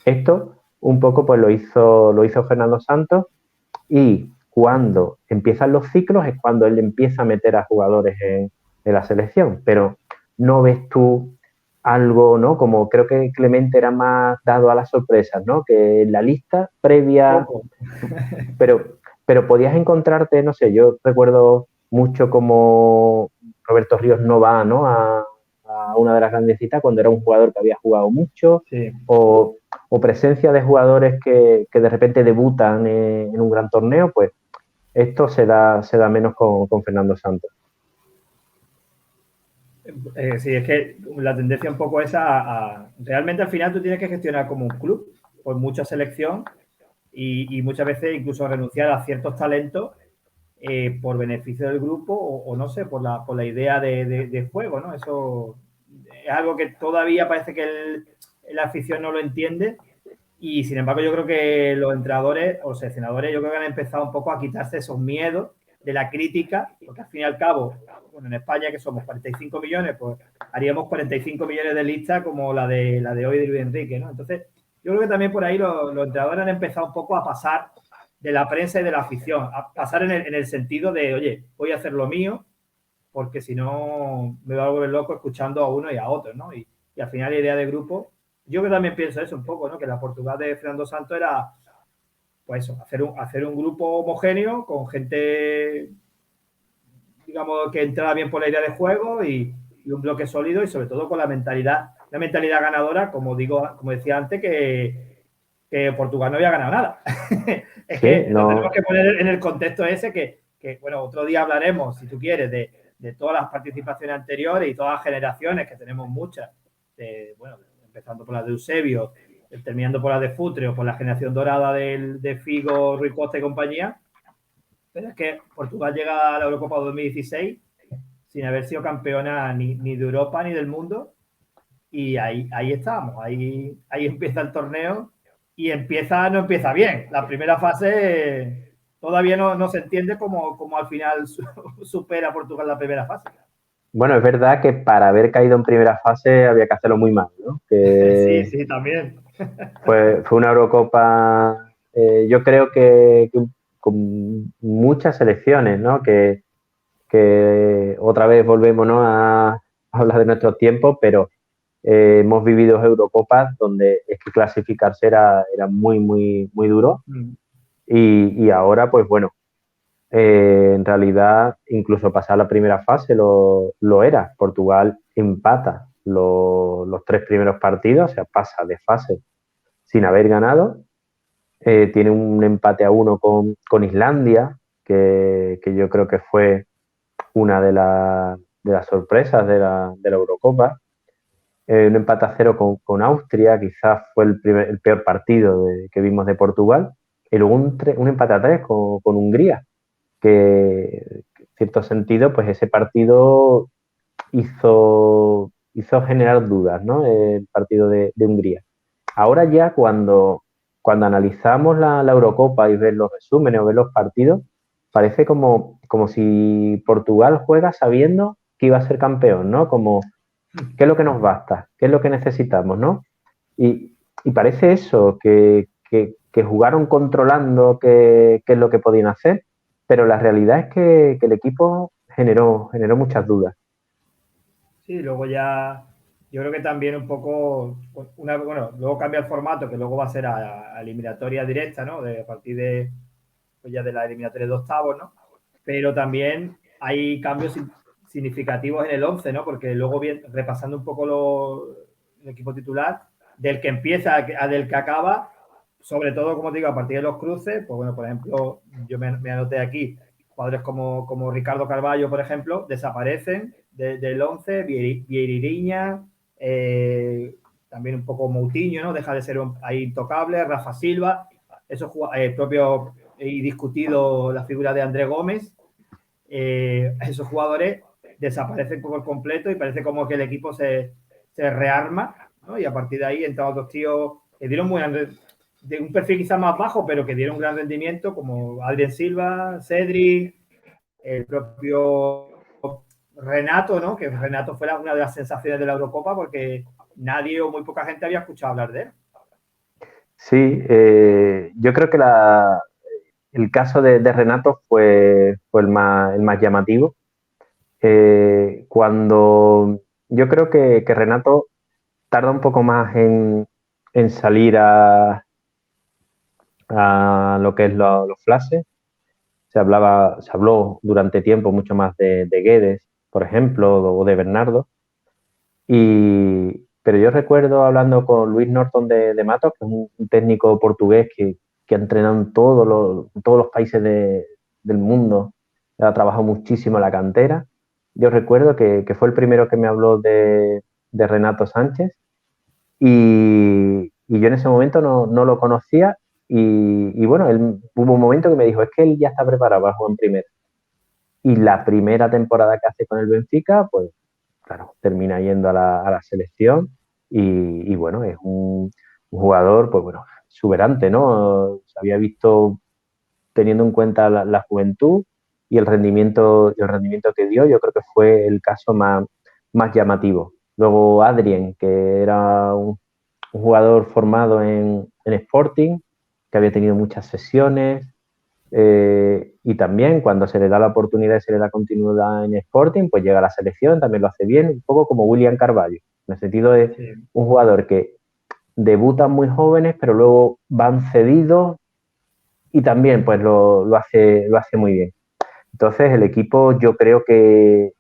esto un poco pues lo hizo Fernando Santos, y cuando empiezan los ciclos es cuando él empieza a meter a jugadores en la selección, pero no ves tú algo, ¿no? Como creo que Clemente era más dado a las sorpresas, ¿no? Que en la lista previa, Poco. pero, pero podías encontrarte, no sé, yo recuerdo mucho como Roberto Ríos no va, ¿no? A una de las grandes citas cuando era un jugador que había jugado mucho, Sí. o presencia de jugadores que de repente debutan en un gran torneo, pues esto se da menos con Fernando Santos. Sí, es que la tendencia un poco es realmente al final tú tienes que gestionar como un club, por mucha selección y muchas veces incluso renunciar a ciertos talentos por beneficio del grupo o no sé, por la idea de juego, ¿no? Eso es algo que todavía parece que la afición no lo entiende y sin embargo yo creo que los entrenadores o seleccionadores yo creo que han empezado un poco a quitarse esos miedos de la crítica, porque al fin y al cabo, bueno, en España que somos 45 millones, pues haríamos 45 millones de listas como la de hoy de Luis Enrique, ¿no? Entonces, yo creo que también por ahí los entrenadores han empezado un poco a pasar de la prensa y de la afición, a pasar en el sentido de, oye, voy a hacer lo mío, porque si no me voy a volver loco escuchando a uno y a otro, ¿no? Y al final la idea de grupo, yo que también pienso eso un poco, ¿no? Que la Portugal de Fernando Santos era, pues eso, hacer un grupo homogéneo con gente, digamos, que entraba bien por la idea de juego y un bloque sólido y sobre todo con la mentalidad ganadora, como digo, como decía antes, que Portugal no había ganado nada. Es Sí, que lo tenemos no, que poner en el contexto ese bueno, otro día hablaremos, si tú quieres, de todas las participaciones anteriores y todas las generaciones, que tenemos muchas, bueno, empezando por las de Eusebio, terminando por las de Futre o por la generación dorada de Figo, Rui Costa y compañía. Pero es que Portugal llega a la Eurocopa 2016 sin haber sido campeona ni de Europa ni del mundo. Y ahí estamos, ahí empieza el torneo y no empieza bien. La primera fase todavía no se entiende cómo al final supera Portugal la primera fase. bueno, es verdad que para haber caído en primera fase había que hacerlo muy mal, ¿no? Sí, Que sí, también. fue una Eurocopa, yo creo que con muchas selecciones, ¿no? Que otra vez volvemos, ¿no? A hablar de nuestros tiempos, pero hemos vivido Eurocopas donde es que clasificarse era muy duro, y ahora, pues bueno, en realidad incluso pasar la primera fase lo era. Portugal empata los tres primeros partidos, o sea, pasa de fase sin haber ganado. Tiene un empate a uno con Islandia, que yo creo que fue una de las sorpresas de la Eurocopa. Un empate a cero con Austria, quizás fue el peor partido que vimos de Portugal. Y luego un empate a tres con Hungría, que en cierto sentido, pues ese partido hizo generar dudas, ¿no? El partido de Hungría. Ahora ya cuando analizamos la Eurocopa y ver los resúmenes o ver los partidos, parece como si Portugal juega sabiendo que iba a ser campeón, ¿no? Como, ¿qué es lo que nos basta? ¿Qué es lo que necesitamos, no? Y parece eso, que jugaron controlando qué es lo que podían hacer, pero la realidad es que el equipo generó muchas dudas. Sí, luego ya, yo creo que también un poco, bueno, luego cambia el formato, que luego va a ser a eliminatoria directa, ¿no? A partir de, pues ya de la eliminatoria de octavos, ¿no? Pero también hay cambios significativos en el 11, ¿no? Porque luego, repasando un poco el equipo titular, del que empieza a del que acaba, sobre todo, como te digo, a partir de los cruces, pues bueno, por ejemplo, yo me anoté aquí, jugadores como Ricardo Carballo, por ejemplo, desaparecen del 11, Vieirinha, también un poco Moutinho, ¿no? Deja de ser ahí intocable, Rafa Silva, esos propio y discutido la figura de André Gómez, esos jugadores desaparecen por completo y parece como que el equipo se rearma, ¿no? Y a partir de ahí entran otros tíos que dieron de un perfil quizás más bajo, pero que dieron un gran rendimiento, como Adrien Silva, Cedric, el propio Renato, ¿no? Que Renato fue una de las sensaciones de la Eurocopa porque nadie o muy poca gente había escuchado hablar de él. Sí, yo creo que el caso de Renato fue el más llamativo. Cuando yo creo que Renato tarda un poco más en salir a lo que es los flashes. Se habló durante tiempo mucho más de Guedes, por ejemplo, o de Bernardo. Pero yo recuerdo hablando con Luis Norton de Matos, que es un técnico portugués que ha entrenado en todos los países del mundo, ha trabajado muchísimo en la cantera. Yo recuerdo que fue el primero que me habló de Renato Sánchez y yo en ese momento no lo conocía y bueno, hubo un momento que me dijo, es que él ya está preparado para jugar en primera. Y la primera temporada que hace con el Benfica, pues claro, termina yendo a la selección y bueno, es un jugador, pues bueno, exuberante, ¿no? Se había visto teniendo en cuenta la juventud y el rendimiento que dio, yo creo que fue el caso más llamativo. Luego Adrien, que era un jugador formado en Sporting, que había tenido muchas sesiones, y también cuando se le da la oportunidad y se le da continuidad en Sporting, pues llega a la selección, también lo hace bien, un poco como William Carvalho, en el sentido de Sí. un jugador que debutan muy jóvenes, pero luego van cedidos y también pues lo hace muy bien. Entonces el equipo yo creo que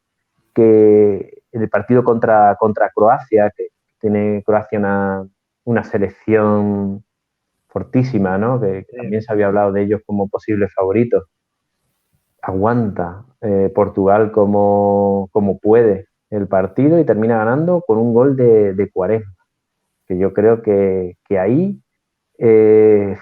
en el partido contra Croacia, que tiene Croacia una selección fortísima, ¿no? Que también Sí. se había hablado de ellos como posibles favoritos. Aguanta Portugal como puede el partido y termina ganando con un gol de Quaresma, que yo creo que ahí eh,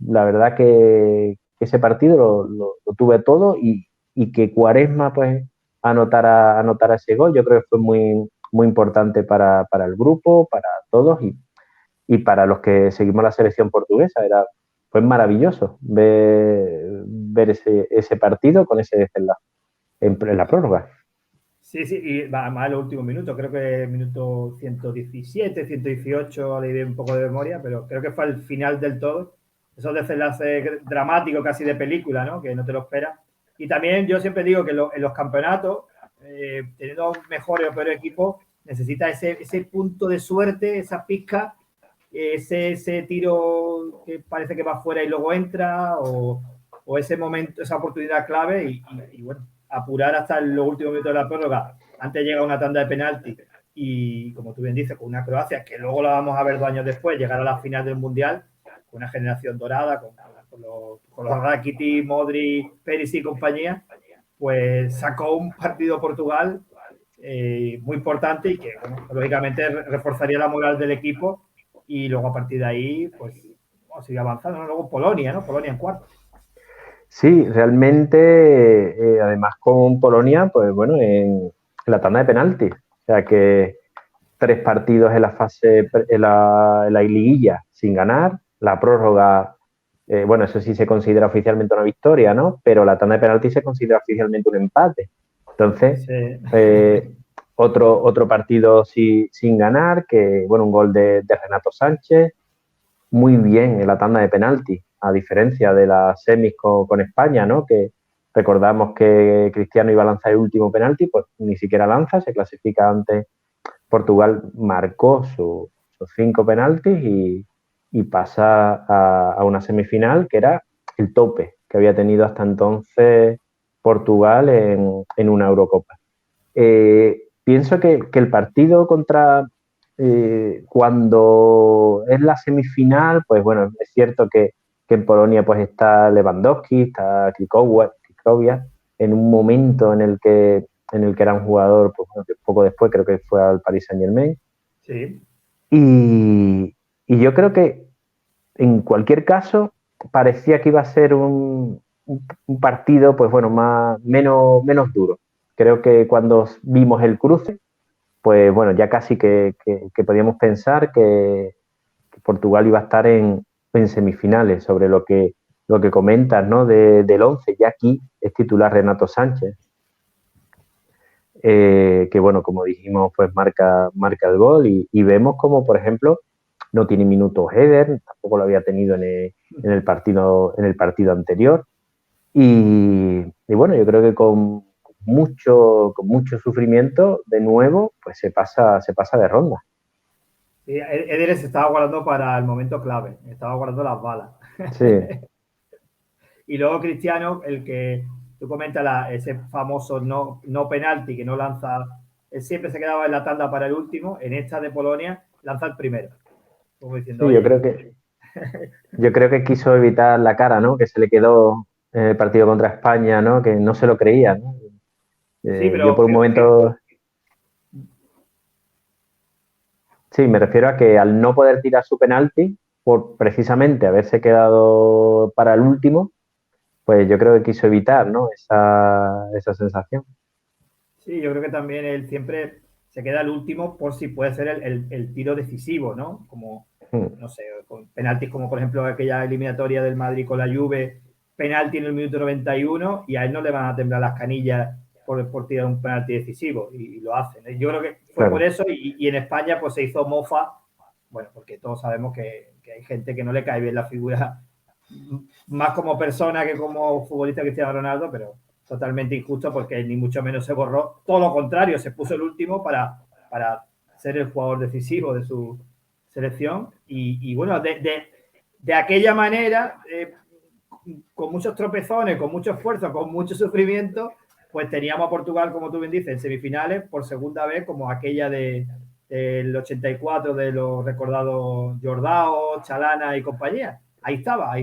la verdad que ese partido lo tuve todo y que Quaresma pues anotara ese gol, yo creo que fue muy importante para el grupo, para todos y para los que seguimos la selección portuguesa. Fue maravilloso ver ese partido con ese desenlace en la prórroga. Sí, sí, y además en los últimos minutos, creo que minuto 117, 118, le diré un poco de memoria, pero creo que fue al final del todo. Esos desenlaces dramáticos casi de película, ¿no? Que no te lo esperas. Y también yo siempre digo que en los campeonatos, teniendo mejores o peores equipos, necesita ese punto de suerte, esa pizca, ese tiro que parece que va fuera y luego entra, o ese momento, esa oportunidad clave y bueno, apurar hasta los últimos minutos de la prórroga. Antes llega una tanda de penalti y, como tú bien dices, con una Croacia que luego la vamos a ver 2 años después, llegar a la final del Mundial con una generación dorada, con los Rakitic, Modric, Perisic y compañía, pues sacó un partido Portugal muy importante y que, bueno, lógicamente reforzaría la moral del equipo y luego a partir de ahí, pues, vamos a seguir avanzando, ¿no? Luego Polonia, ¿no? Polonia en cuarto. Sí, realmente, además con Polonia, pues bueno, en la tanda de penaltis. O sea que 3 partidos en la fase, en la liguilla sin ganar, la prórroga bueno, eso sí se considera oficialmente una victoria, ¿no? Pero la tanda de penaltis se considera oficialmente un empate. Entonces, Sí. otro partido sin ganar, que, bueno, un gol de Renato Sánchez, muy bien en la tanda de penaltis, a diferencia de las semis con España, ¿no? Que recordamos que Cristiano iba a lanzar el último penalti, pues ni siquiera lanza, se clasifica antes. Portugal marcó sus 5 penaltis y pasa a una semifinal que era el tope que había tenido hasta entonces Portugal en una Eurocopa. Pienso que el partido contra cuando es la semifinal, pues bueno, es cierto que en Polonia pues está Lewandowski, está Krikowiak, en un momento en el que era un jugador, pues bueno, poco después creo que fue al Paris Saint-Germain. Sí. Y yo creo que en cualquier caso parecía que iba a ser un partido, pues bueno, menos duro. Creo que cuando vimos el cruce, pues bueno, ya casi que podíamos pensar que Portugal iba a estar en semifinales, sobre lo que comentas, ¿no? Del 11, ya aquí es titular Renato Sánchez, que bueno, como dijimos, pues marca el gol y vemos como, por ejemplo, no tiene minutos Eder, tampoco lo había tenido en el partido anterior. Y bueno, yo creo que con mucho sufrimiento, de nuevo, pues se pasa de ronda. Sí, Eder se estaba guardando para el momento clave, estaba guardando las balas. Sí, Y luego Cristiano, el que tú comentas, ese famoso no penalti que no lanza, él siempre se quedaba en la tanda para el último, en esta de Polonia lanza el primero. Como diciendo, sí, yo oye, creo que quiso evitar la cara, ¿no? Que se le quedó en el partido contra España, ¿no? Que no se lo creía, ¿no? sí, Yo pero por un momento, sí, me refiero a que al no poder tirar su penalti, por precisamente haberse quedado para el último, pues yo creo que quiso evitar, ¿no? Esa sensación. sí, yo creo que también él siempre se queda el último por si puede ser el tiro decisivo, ¿no? Como, Mm, no sé, con penaltis como por ejemplo aquella eliminatoria del Madrid con la Juve, penalti en el minuto 91 y a él no le van a temblar las canillas por tirar un penalti decisivo y lo hacen. Yo creo que fue por claro. eso y en España pues se hizo mofa, bueno, porque todos sabemos que hay gente que no le cae bien la figura más como persona que como futbolista Cristiano Ronaldo, pero totalmente injusto porque ni mucho menos se borró. Todo lo contrario, se puso el último para ser el jugador decisivo de su selección. Y bueno, de aquella manera, con muchos tropezones, con mucho esfuerzo, con mucho sufrimiento, pues teníamos a Portugal, como tú bien dices, en semifinales por segunda vez, como aquella del 84 de los recordados Jordao, Chalana y compañía. Ahí estaba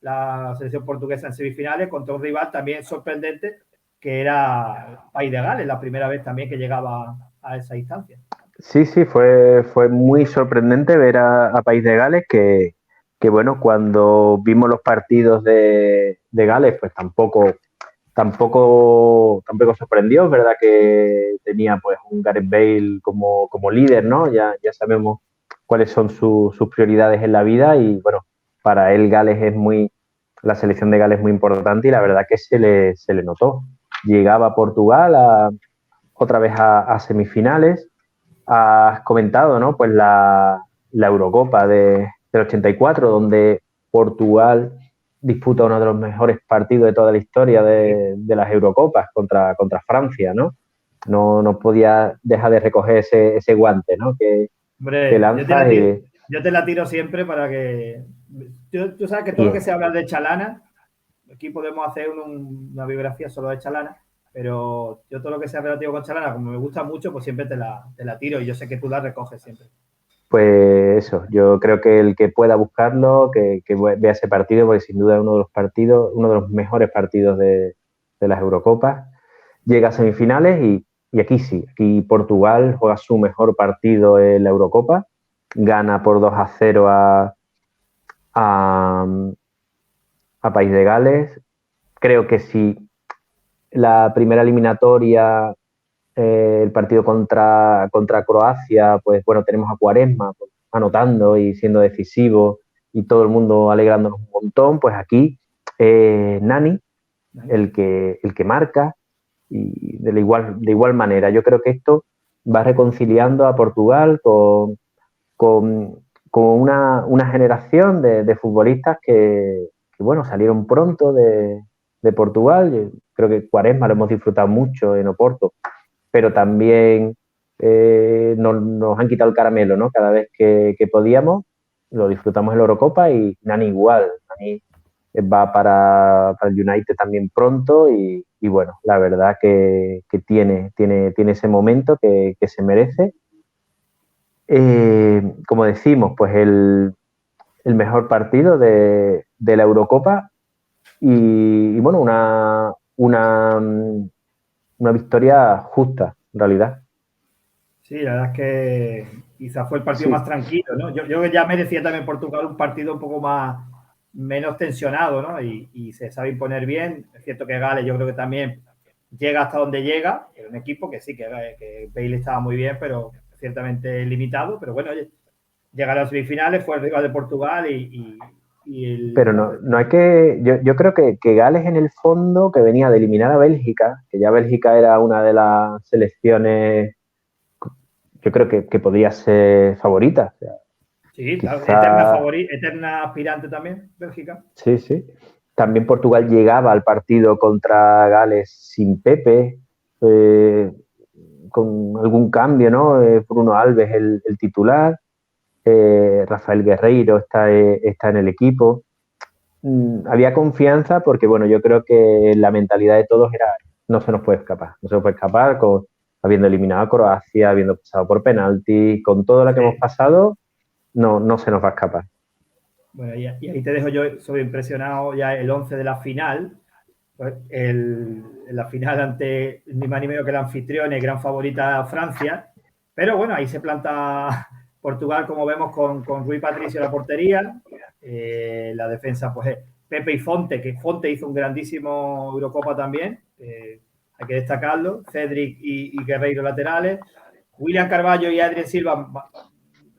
la selección portuguesa en semifinales contra un rival también sorprendente que era País de Gales, la primera vez también que llegaba a esa instancia. Sí, sí, fue muy sorprendente ver a País de Gales que, bueno, cuando vimos los partidos de Gales, pues tampoco sorprendió, es verdad que tenía pues un Gareth Bale como líder, ¿no? Ya sabemos cuáles son sus prioridades en la vida y bueno, para él la selección de Gales es muy importante y la verdad que se le notó. Llegaba a Portugal otra vez a semifinales. Has comentado, ¿no? Pues la Eurocopa del 84, donde Portugal disputa uno de los mejores partidos de toda la historia de las Eurocopas contra Francia, ¿no? No podía dejar de recoger ese guante, ¿no? Que Hombre, lanza yo te la tiro siempre para que... Tú sabes que todo y lo que se habla de Chalana, aquí podemos hacer una biografía solo de Chalana, pero yo todo lo que sea relativo con Chalana, como me gusta mucho, pues siempre te la tiro y yo sé que tú la recoges siempre. pues eso, yo creo que el que pueda buscarlo, que vea ese partido, porque sin duda es uno de los mejores partidos de las Eurocopas. Llega a semifinales y aquí sí, aquí Portugal juega su mejor partido en la Eurocopa, gana por 2-0 a, a País de Gales. Creo que si la primera eliminatoria, el partido contra Croacia, pues bueno, tenemos a Quaresma pues, anotando y siendo decisivo y todo el mundo alegrándonos un montón, pues aquí Nani, el que marca, y de igual manera. Yo creo que esto va reconciliando a Portugal con una generación de futbolistas bueno, salieron pronto de Portugal. Yo creo que Quaresma lo hemos disfrutado mucho en Oporto, pero también nos han quitado el caramelo, ¿no? Cada vez que podíamos, lo disfrutamos en la Eurocopa, y Nani igual. Nani va para el United también pronto, y bueno, la verdad que tiene ese momento que se merece. Como decimos, pues el mejor partido de la Eurocopa, y bueno, una victoria justa, en realidad. Sí, la verdad es que quizás fue el partido Sí, más tranquilo, ¿no? Yo ya merecía también Portugal un partido un poco menos tensionado, ¿no? Y se sabe imponer bien. Es cierto que Gales yo creo que también llega hasta donde llega. Es un equipo que sí, que Bale estaba muy bien, pero ciertamente limitado. Pero bueno, oye, llegar a las semifinales, fue el rival de Portugal pero no hay que. Yo creo que Gales, en el fondo, que venía de eliminar a Bélgica, que ya Bélgica era una de las selecciones, yo creo que podría ser favorita. O sea, sí, claro, quizá, eterna aspirante también, Bélgica. sí, sí. También Portugal llegaba al partido contra Gales sin Pepe, con algún cambio, ¿no? Bruno Alves, el titular. Rafael Guerreiro está en el equipo. Había confianza porque, bueno, yo creo que la mentalidad de todos era: no se nos puede escapar, no se nos puede escapar, habiendo eliminado a Croacia, habiendo pasado por penalti, con todo lo que hemos Sí. pasado, no se nos va a escapar. Bueno, y ahí te dejo yo, soy impresionado ya el 11 de la final, pues la final ante ni más ni menos que el anfitrión y gran favorita Francia, pero bueno, ahí se planta Portugal, como vemos, con Rui Patricio en la portería, la defensa pues Pepe y Fonte, que Fonte hizo un grandísimo Eurocopa también, hay que destacarlo, Cedric y Guerreiro laterales, William Carvalho y Adrien Silva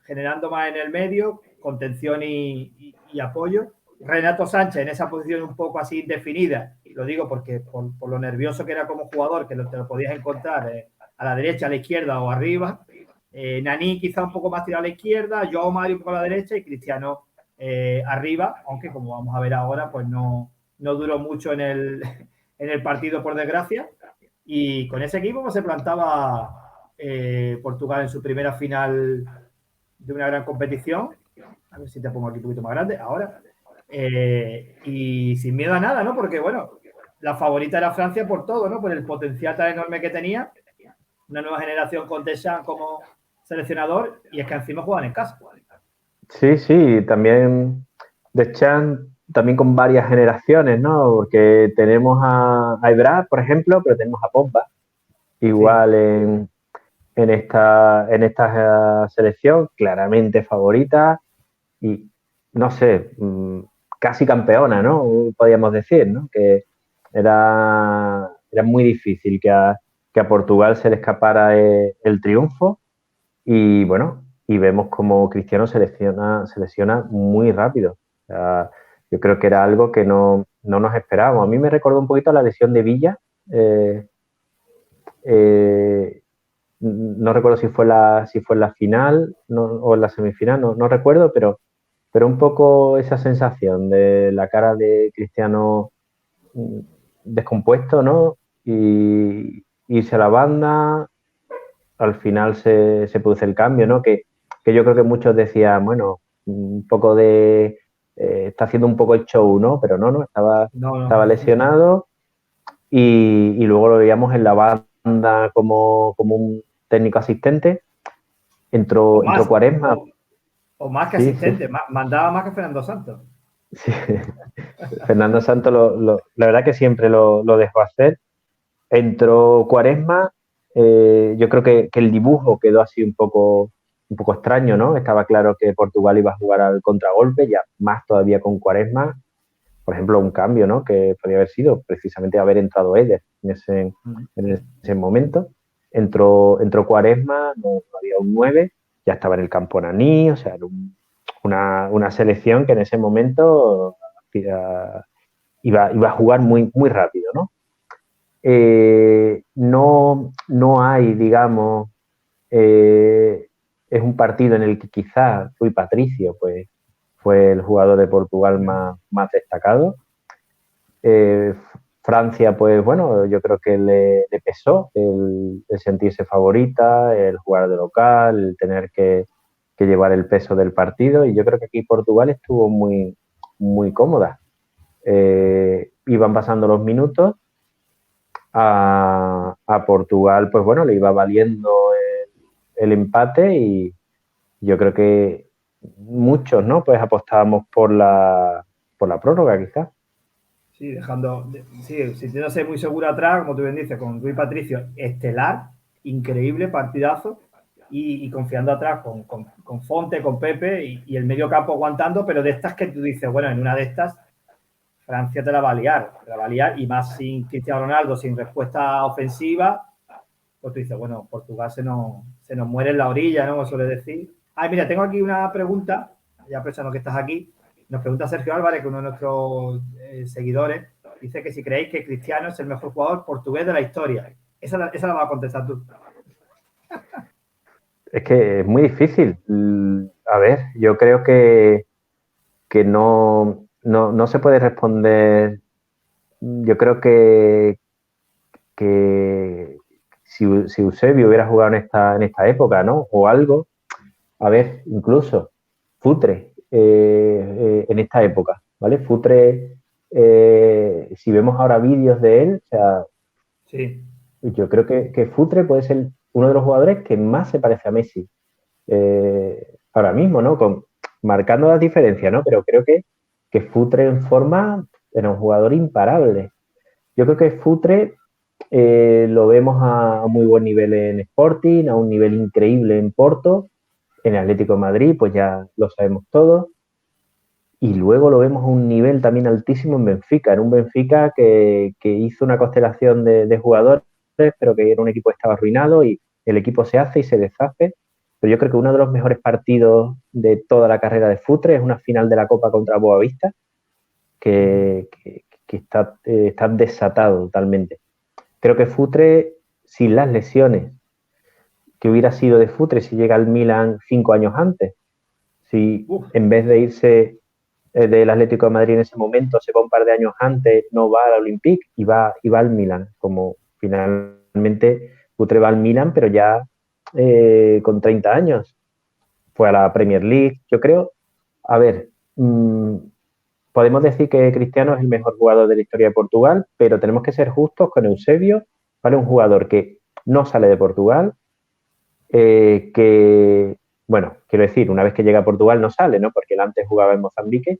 generando más en el medio, contención y apoyo. Renato Sánchez en esa posición un poco así indefinida, lo digo porque por lo nervioso que era como jugador, que te lo podías encontrar a la derecha, a la izquierda o arriba. Nani quizá un poco más tirado a la izquierda, Joao Mario un poco a la derecha y Cristiano arriba, aunque como vamos a ver ahora, pues no duró mucho en el partido, por desgracia. Y con ese equipo pues, se plantaba Portugal en su primera final de una gran competición. A ver si te pongo aquí un poquito más grande ahora. Y sin miedo a nada, ¿no? Porque, bueno, la favorita era Francia por todo, ¿no? Por el potencial tan enorme que tenía. Una nueva generación con Deschamps como seleccionador y es que encima juegan en casa. Sí, sí, también Deschamps, también con varias generaciones, ¿no? Porque tenemos a Ibra, por ejemplo, pero tenemos a Pogba, Sí. igual en esta selección, claramente favorita, y no sé, casi campeona, ¿no? Podríamos decir, ¿no? Que era muy difícil que a Portugal se le escapara el triunfo, y bueno, y vemos como Cristiano se lesiona muy rápido. O sea, yo creo que era algo que no nos esperábamos. A mí me recordó un poquito a la lesión de Villa. eh, eh, no recuerdo si fue la final o en la semifinal, no recuerdo, pero un poco esa sensación de la cara de Cristiano, mm, descompuesto, ¿no? Y irse a la banda, al final se produce el cambio, ¿no? Que yo creo que muchos decían, bueno, un poco está haciendo un poco el show, ¿no? Pero no, estaba, No, no. estaba lesionado, y luego lo veíamos en la banda como un técnico asistente. O Entró más, Quaresma. o más que Sí, sí, asistente, mandaba más que Fernando Santos. sí. Fernando Santos, la verdad que siempre lo dejó hacer. Entró Quaresma. Yo creo que el dibujo quedó así un poco extraño, ¿no? Estaba claro que Portugal iba a jugar al contragolpe, ya más todavía con Quaresma. Por ejemplo, un cambio, ¿no? Que podría haber sido precisamente haber entrado Eder en ese momento. Entró Quaresma, no había un 9, ya estaba en el campo Nani, o sea, era una selección que en ese momento iba a jugar muy, muy rápido, ¿no? No hay, digamos, es un partido en el que quizás Rui Patricio pues, fue el jugador de Portugal más destacado. Francia, pues bueno, yo creo que le pesó el sentirse favorita, el jugar de local, el tener que llevar el peso del partido, y yo creo que aquí Portugal estuvo muy, muy cómoda. Iban pasando los minutos, a Portugal, pues bueno, le iba valiendo el empate, y yo creo que muchos, ¿no? Pues apostábamos por la prórroga, quizás. Sí, sintiéndose muy seguro atrás, como tú bien dices, con Rui Patricio, estelar, increíble partidazo, y confiando atrás con Fonte, con Pepe, y el medio campo aguantando, pero de estas que tú dices, bueno, en una de estas Francia te la va a liar, y más sin Cristiano Ronaldo, sin respuesta ofensiva, pues tú dices, bueno, Portugal se nos muere en la orilla, ¿no? Como suele decir. Ay, mira, tengo aquí una pregunta, ya aprovechando que estás aquí. Nos pregunta Sergio Álvarez, que uno de nuestros seguidores, dice que si creéis que Cristiano es el mejor jugador portugués de la historia. Esa la vas a contestar tú. Es que es muy difícil. A ver, yo creo que no se puede responder. Yo creo que si Eusebio hubiera jugado en esta época, ¿no? O algo, a ver, incluso Futre en esta época, ¿vale? Futre, si vemos ahora vídeos de él, o sea, sí. yo creo que Futre puede ser uno de los jugadores que más se parece a Messi ahora mismo, ¿no? Marcando las diferencias, ¿no? Pero creo que Futre en forma era un jugador imparable. Yo creo que Futre lo vemos a muy buen nivel en Sporting, a un nivel increíble en Porto, en el Atlético de Madrid, pues ya lo sabemos todos. Y luego lo vemos a un nivel también altísimo en Benfica, en un Benfica que hizo una constelación de jugadores, pero que era un equipo que estaba arruinado, y el equipo se hace y se deshace. Pero yo creo que uno de los mejores partidos de toda la carrera de Futre es una final de la Copa contra Boavista, que está desatado totalmente. Creo que Futre, sin las lesiones, que hubiera sido de Futre si llega al Milan 5 años antes, si en vez de irse del Atlético de Madrid en ese momento, se va un par de años antes, no va al Olympique y va al Milan, como finalmente Futre va al Milan, pero ya con 30 años. Fue a la Premier League, yo creo. A ver, podemos decir que Cristiano es el mejor jugador de la historia de Portugal, pero tenemos que ser justos con Eusebio, ¿vale? Un jugador que no sale de Portugal, que, bueno, quiero decir, una vez que llega a Portugal no sale, ¿no? Porque él antes jugaba en Mozambique,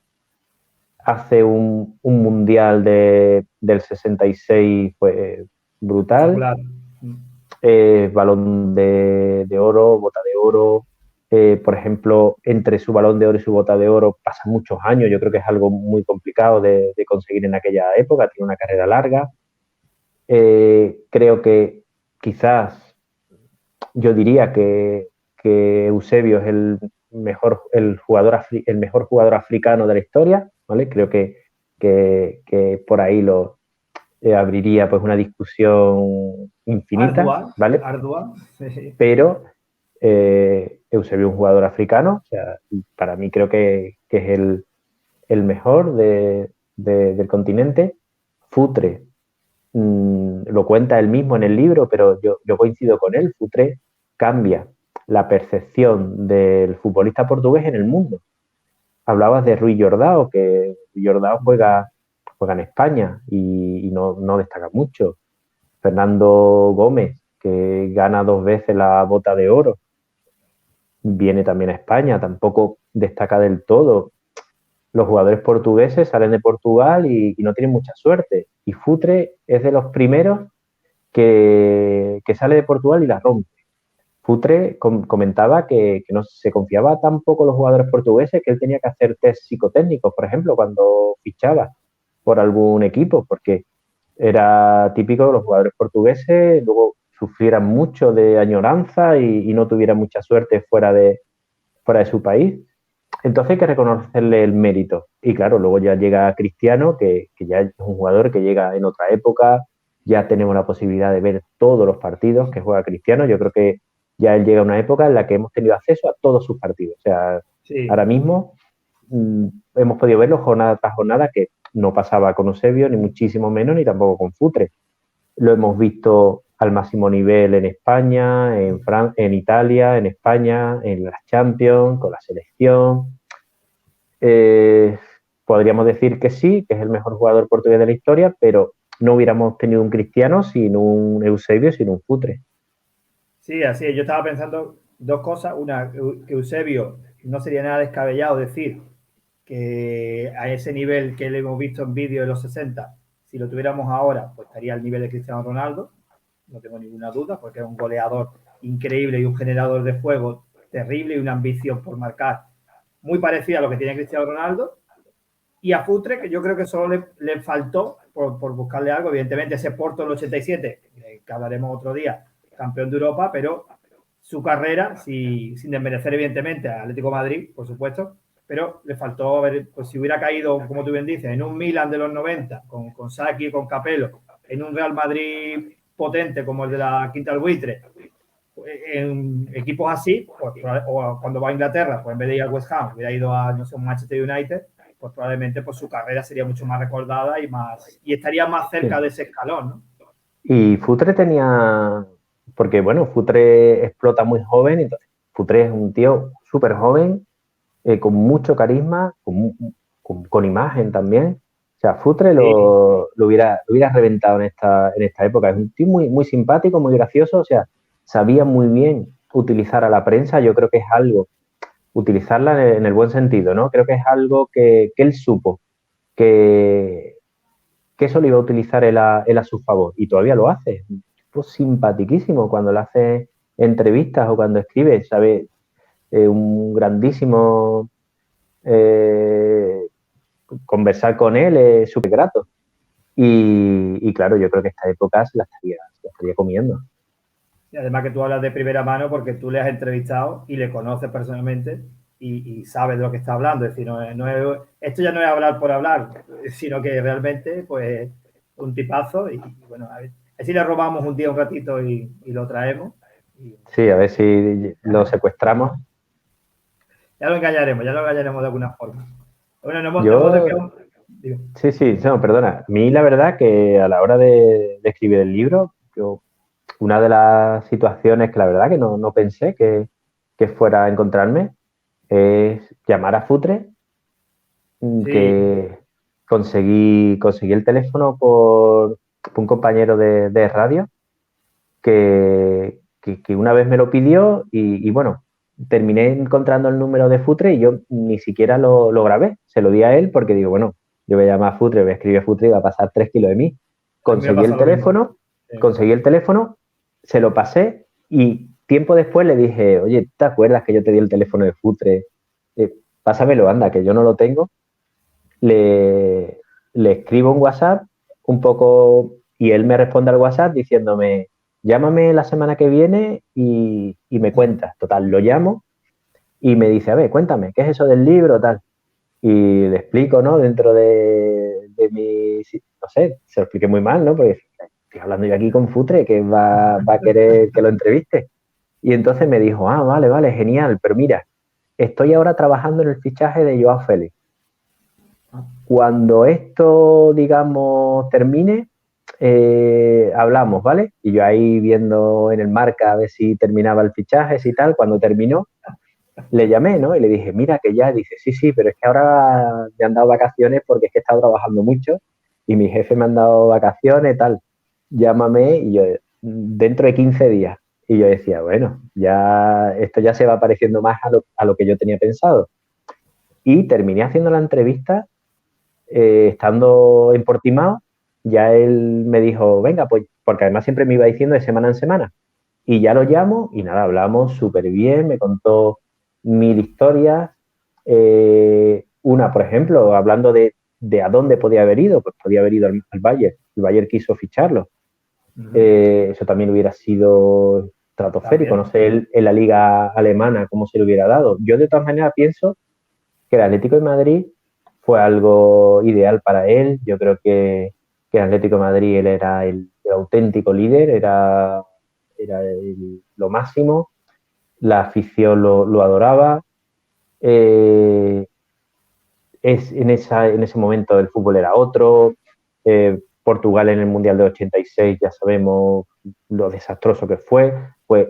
hace un mundial del 66 pues, brutal, balón de oro, bota de oro. Por ejemplo, entre su balón de oro y su bota de oro pasan muchos años. Yo creo que es algo muy complicado de conseguir en aquella época. Tiene una carrera larga. Creo que quizás yo diría que Eusebio es el mejor jugador africano de la historia, ¿vale? Creo que por ahí abriría pues una discusión infinita, ¿vale? Ardua. Sí. Pero Eusebio es un jugador africano, o sea, para mí creo que es el mejor del continente. Futre lo cuenta él mismo en el libro, pero yo coincido con él. Futre cambia la percepción del futbolista portugués en el mundo. Hablabas de Rui Jordao, que Rui Jordao juega en España y no destaca mucho. Fernando Gómez, que gana 2 veces la bota de oro, viene también a España, tampoco destaca del todo. Los jugadores portugueses salen de Portugal y no tienen mucha suerte. Y Futre es de los primeros que sale de Portugal y la rompe. Futre comentaba que no se confiaba tan poco los jugadores portugueses, que él tenía que hacer test psicotécnicos, por ejemplo, cuando fichaba por algún equipo, porque era típico que los jugadores portugueses luego sufrieran mucho de añoranza y no tuvieran mucha suerte fuera de su país. Entonces hay que reconocerle el mérito. Y claro, luego ya llega Cristiano, que ya es un jugador que llega en otra época, ya tenemos la posibilidad de ver todos los partidos que juega Cristiano. Yo creo que ya él llega a una época en la que hemos tenido acceso a todos sus partidos. O sea, Sí, ahora mismo hemos podido verlo jornada tras jornada, que no pasaba con Eusebio, ni muchísimo menos, ni tampoco con Futre. Lo hemos visto al máximo nivel en España, en Italia, en España, en las Champions, con la selección. Eh, Podríamos decir que sí, que es el mejor jugador portugués de la historia, pero no hubiéramos tenido un Cristiano sin un Eusebio, sin un Futre. sí, así es. Yo estaba pensando dos cosas. Una, que Eusebio no sería nada descabellado decir que a ese nivel que le hemos visto en vídeo de los 60, si lo tuviéramos ahora, pues estaría al nivel de Cristiano Ronaldo, no tengo ninguna duda, porque es un goleador increíble y un generador de juego terrible y una ambición por marcar muy parecida a lo que tiene Cristiano Ronaldo. Y a Futre, que yo creo que solo le faltó, por buscarle algo, evidentemente ese Porto del 87, que hablaremos otro día, campeón de Europa, pero su carrera, sin desmerecer evidentemente a Atlético de Madrid, por supuesto, pero le faltó ver, pues si hubiera caído, como tú bien dices, en un Milan de los 90, con Saki, con Capello, en un Real Madrid potente como el de la Quinta del Buitre, en equipos así, pues, o cuando va a Inglaterra, pues en vez de ir al West Ham, hubiera ido a, no sé, un Manchester United, pues probablemente pues, su carrera sería mucho más recordada y estaría más cerca Sí. de ese escalón, ¿no? Y Futre tenía, porque bueno, Futre explota muy joven, entonces Futre es un tío súper joven, con mucho carisma, con imagen también. O sea, Futre Sí, lo hubiera reventado en esta época. Es un tío muy, muy simpático, muy gracioso, o sea, sabía muy bien utilizar a la prensa. Yo creo que es algo, utilizarla en el buen sentido, ¿no? Creo que es algo que él supo que, que eso lo iba a utilizar él a su favor y todavía lo hace. Es un tipo simpaticísimo cuando le hace entrevistas o cuando escribe, sabe, un grandísimo conversar con él es súper grato. Y, claro, yo creo que esta época se la estaría comiendo. y además que tú hablas de primera mano porque tú le has entrevistado y le conoces personalmente y sabes de lo que está hablando. Es decir, esto ya no es hablar por hablar, sino que realmente, pues, un tipazo y bueno, a ver si le robamos un día un ratito y lo traemos. Y Sí, a ver si lo secuestramos. ya lo engañaremos de alguna forma. Bueno, no hemos Yo, desviado. Digo, sí, sí, no, perdona. A mí la verdad que a la hora de escribir el libro, yo, una de las situaciones que la verdad que no pensé que fuera a encontrarme es llamar a Futre, sí, que conseguí el teléfono por un compañero de radio que una vez me lo pidió y bueno, terminé encontrando el número de Futre y yo ni siquiera lo grabé. Se lo di a él porque digo, bueno, yo voy a llamar a Futre, voy a escribir a Futre y va a pasar 3 kilos de mí. a mí me pasa lo mismo. Sí. Conseguí el teléfono, se lo pasé y tiempo después le dije, oye, ¿te acuerdas que yo te di el teléfono de Futre? Pásamelo, anda, que yo no lo tengo. Le, le escribo un WhatsApp un poco y él me responde al WhatsApp diciéndome, llámame la semana que viene y me cuentas. Total, lo llamo y me dice, a ver, cuéntame, ¿qué es eso del libro? Tal. Y le explico, ¿no? Dentro de mi, no sé, se lo expliqué muy mal, ¿no? Porque estoy hablando yo aquí con Futre, que va a querer que lo entreviste. Y entonces me dijo, ah, vale, vale, genial, pero mira, estoy ahora trabajando en el fichaje de Joao Félix. Cuando esto, digamos, termine, hablamos, ¿vale? Y yo ahí viendo en el marca a ver si terminaba el fichaje, si tal, cuando terminó, le llamé, ¿no? Y le dije, mira que ya, dice, sí, sí, pero es que ahora me han dado vacaciones porque es que he estado trabajando mucho y mi jefe me han dado vacaciones, tal. Llámame y yo, dentro de 15 días. Y yo decía, bueno, ya esto ya se va pareciendo más a lo que yo tenía pensado. Y terminé haciendo la entrevista estando en Portimao, ya él me dijo, venga, pues, porque además siempre me iba diciendo de semana en semana. Y ya lo llamo y nada, hablamos súper bien, me contó 1000 historias. Una, por ejemplo, hablando de a dónde podía haber ido, pues podía haber ido al Bayern. El Bayern quiso ficharlo. Uh -huh. Eso también hubiera sido estratosférico. No También. sé en la liga alemana cómo se le hubiera dado. Yo de todas maneras pienso que el Atlético de Madrid fue algo ideal para él. Yo creo que el Atlético de Madrid él era el auténtico líder, era lo máximo, la afición lo adoraba. En ese momento el fútbol era otro. Portugal en el Mundial de 86 ya sabemos lo desastroso que fue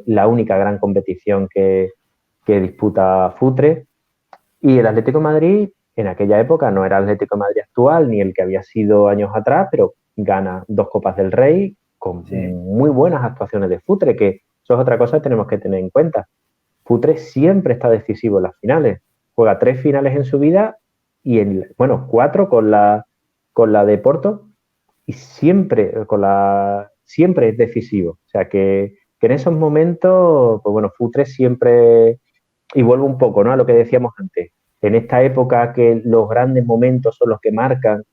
la única gran competición que disputa Futre. Y el Atlético de Madrid en aquella época no era el Atlético de Madrid actual ni el que había sido años atrás, pero gana 2 Copas del Rey con muy buenas actuaciones de Futre, que eso es otra cosa que tenemos que tener en cuenta. Futre siempre está decisivo en las finales. Juega 3 finales en su vida y 4 con la de Porto y siempre es decisivo. O sea que en esos momentos, pues bueno, Futre siempre, y vuelvo un poco, ¿no?, a lo que decíamos antes. En esta época que los grandes momentos son los que marcan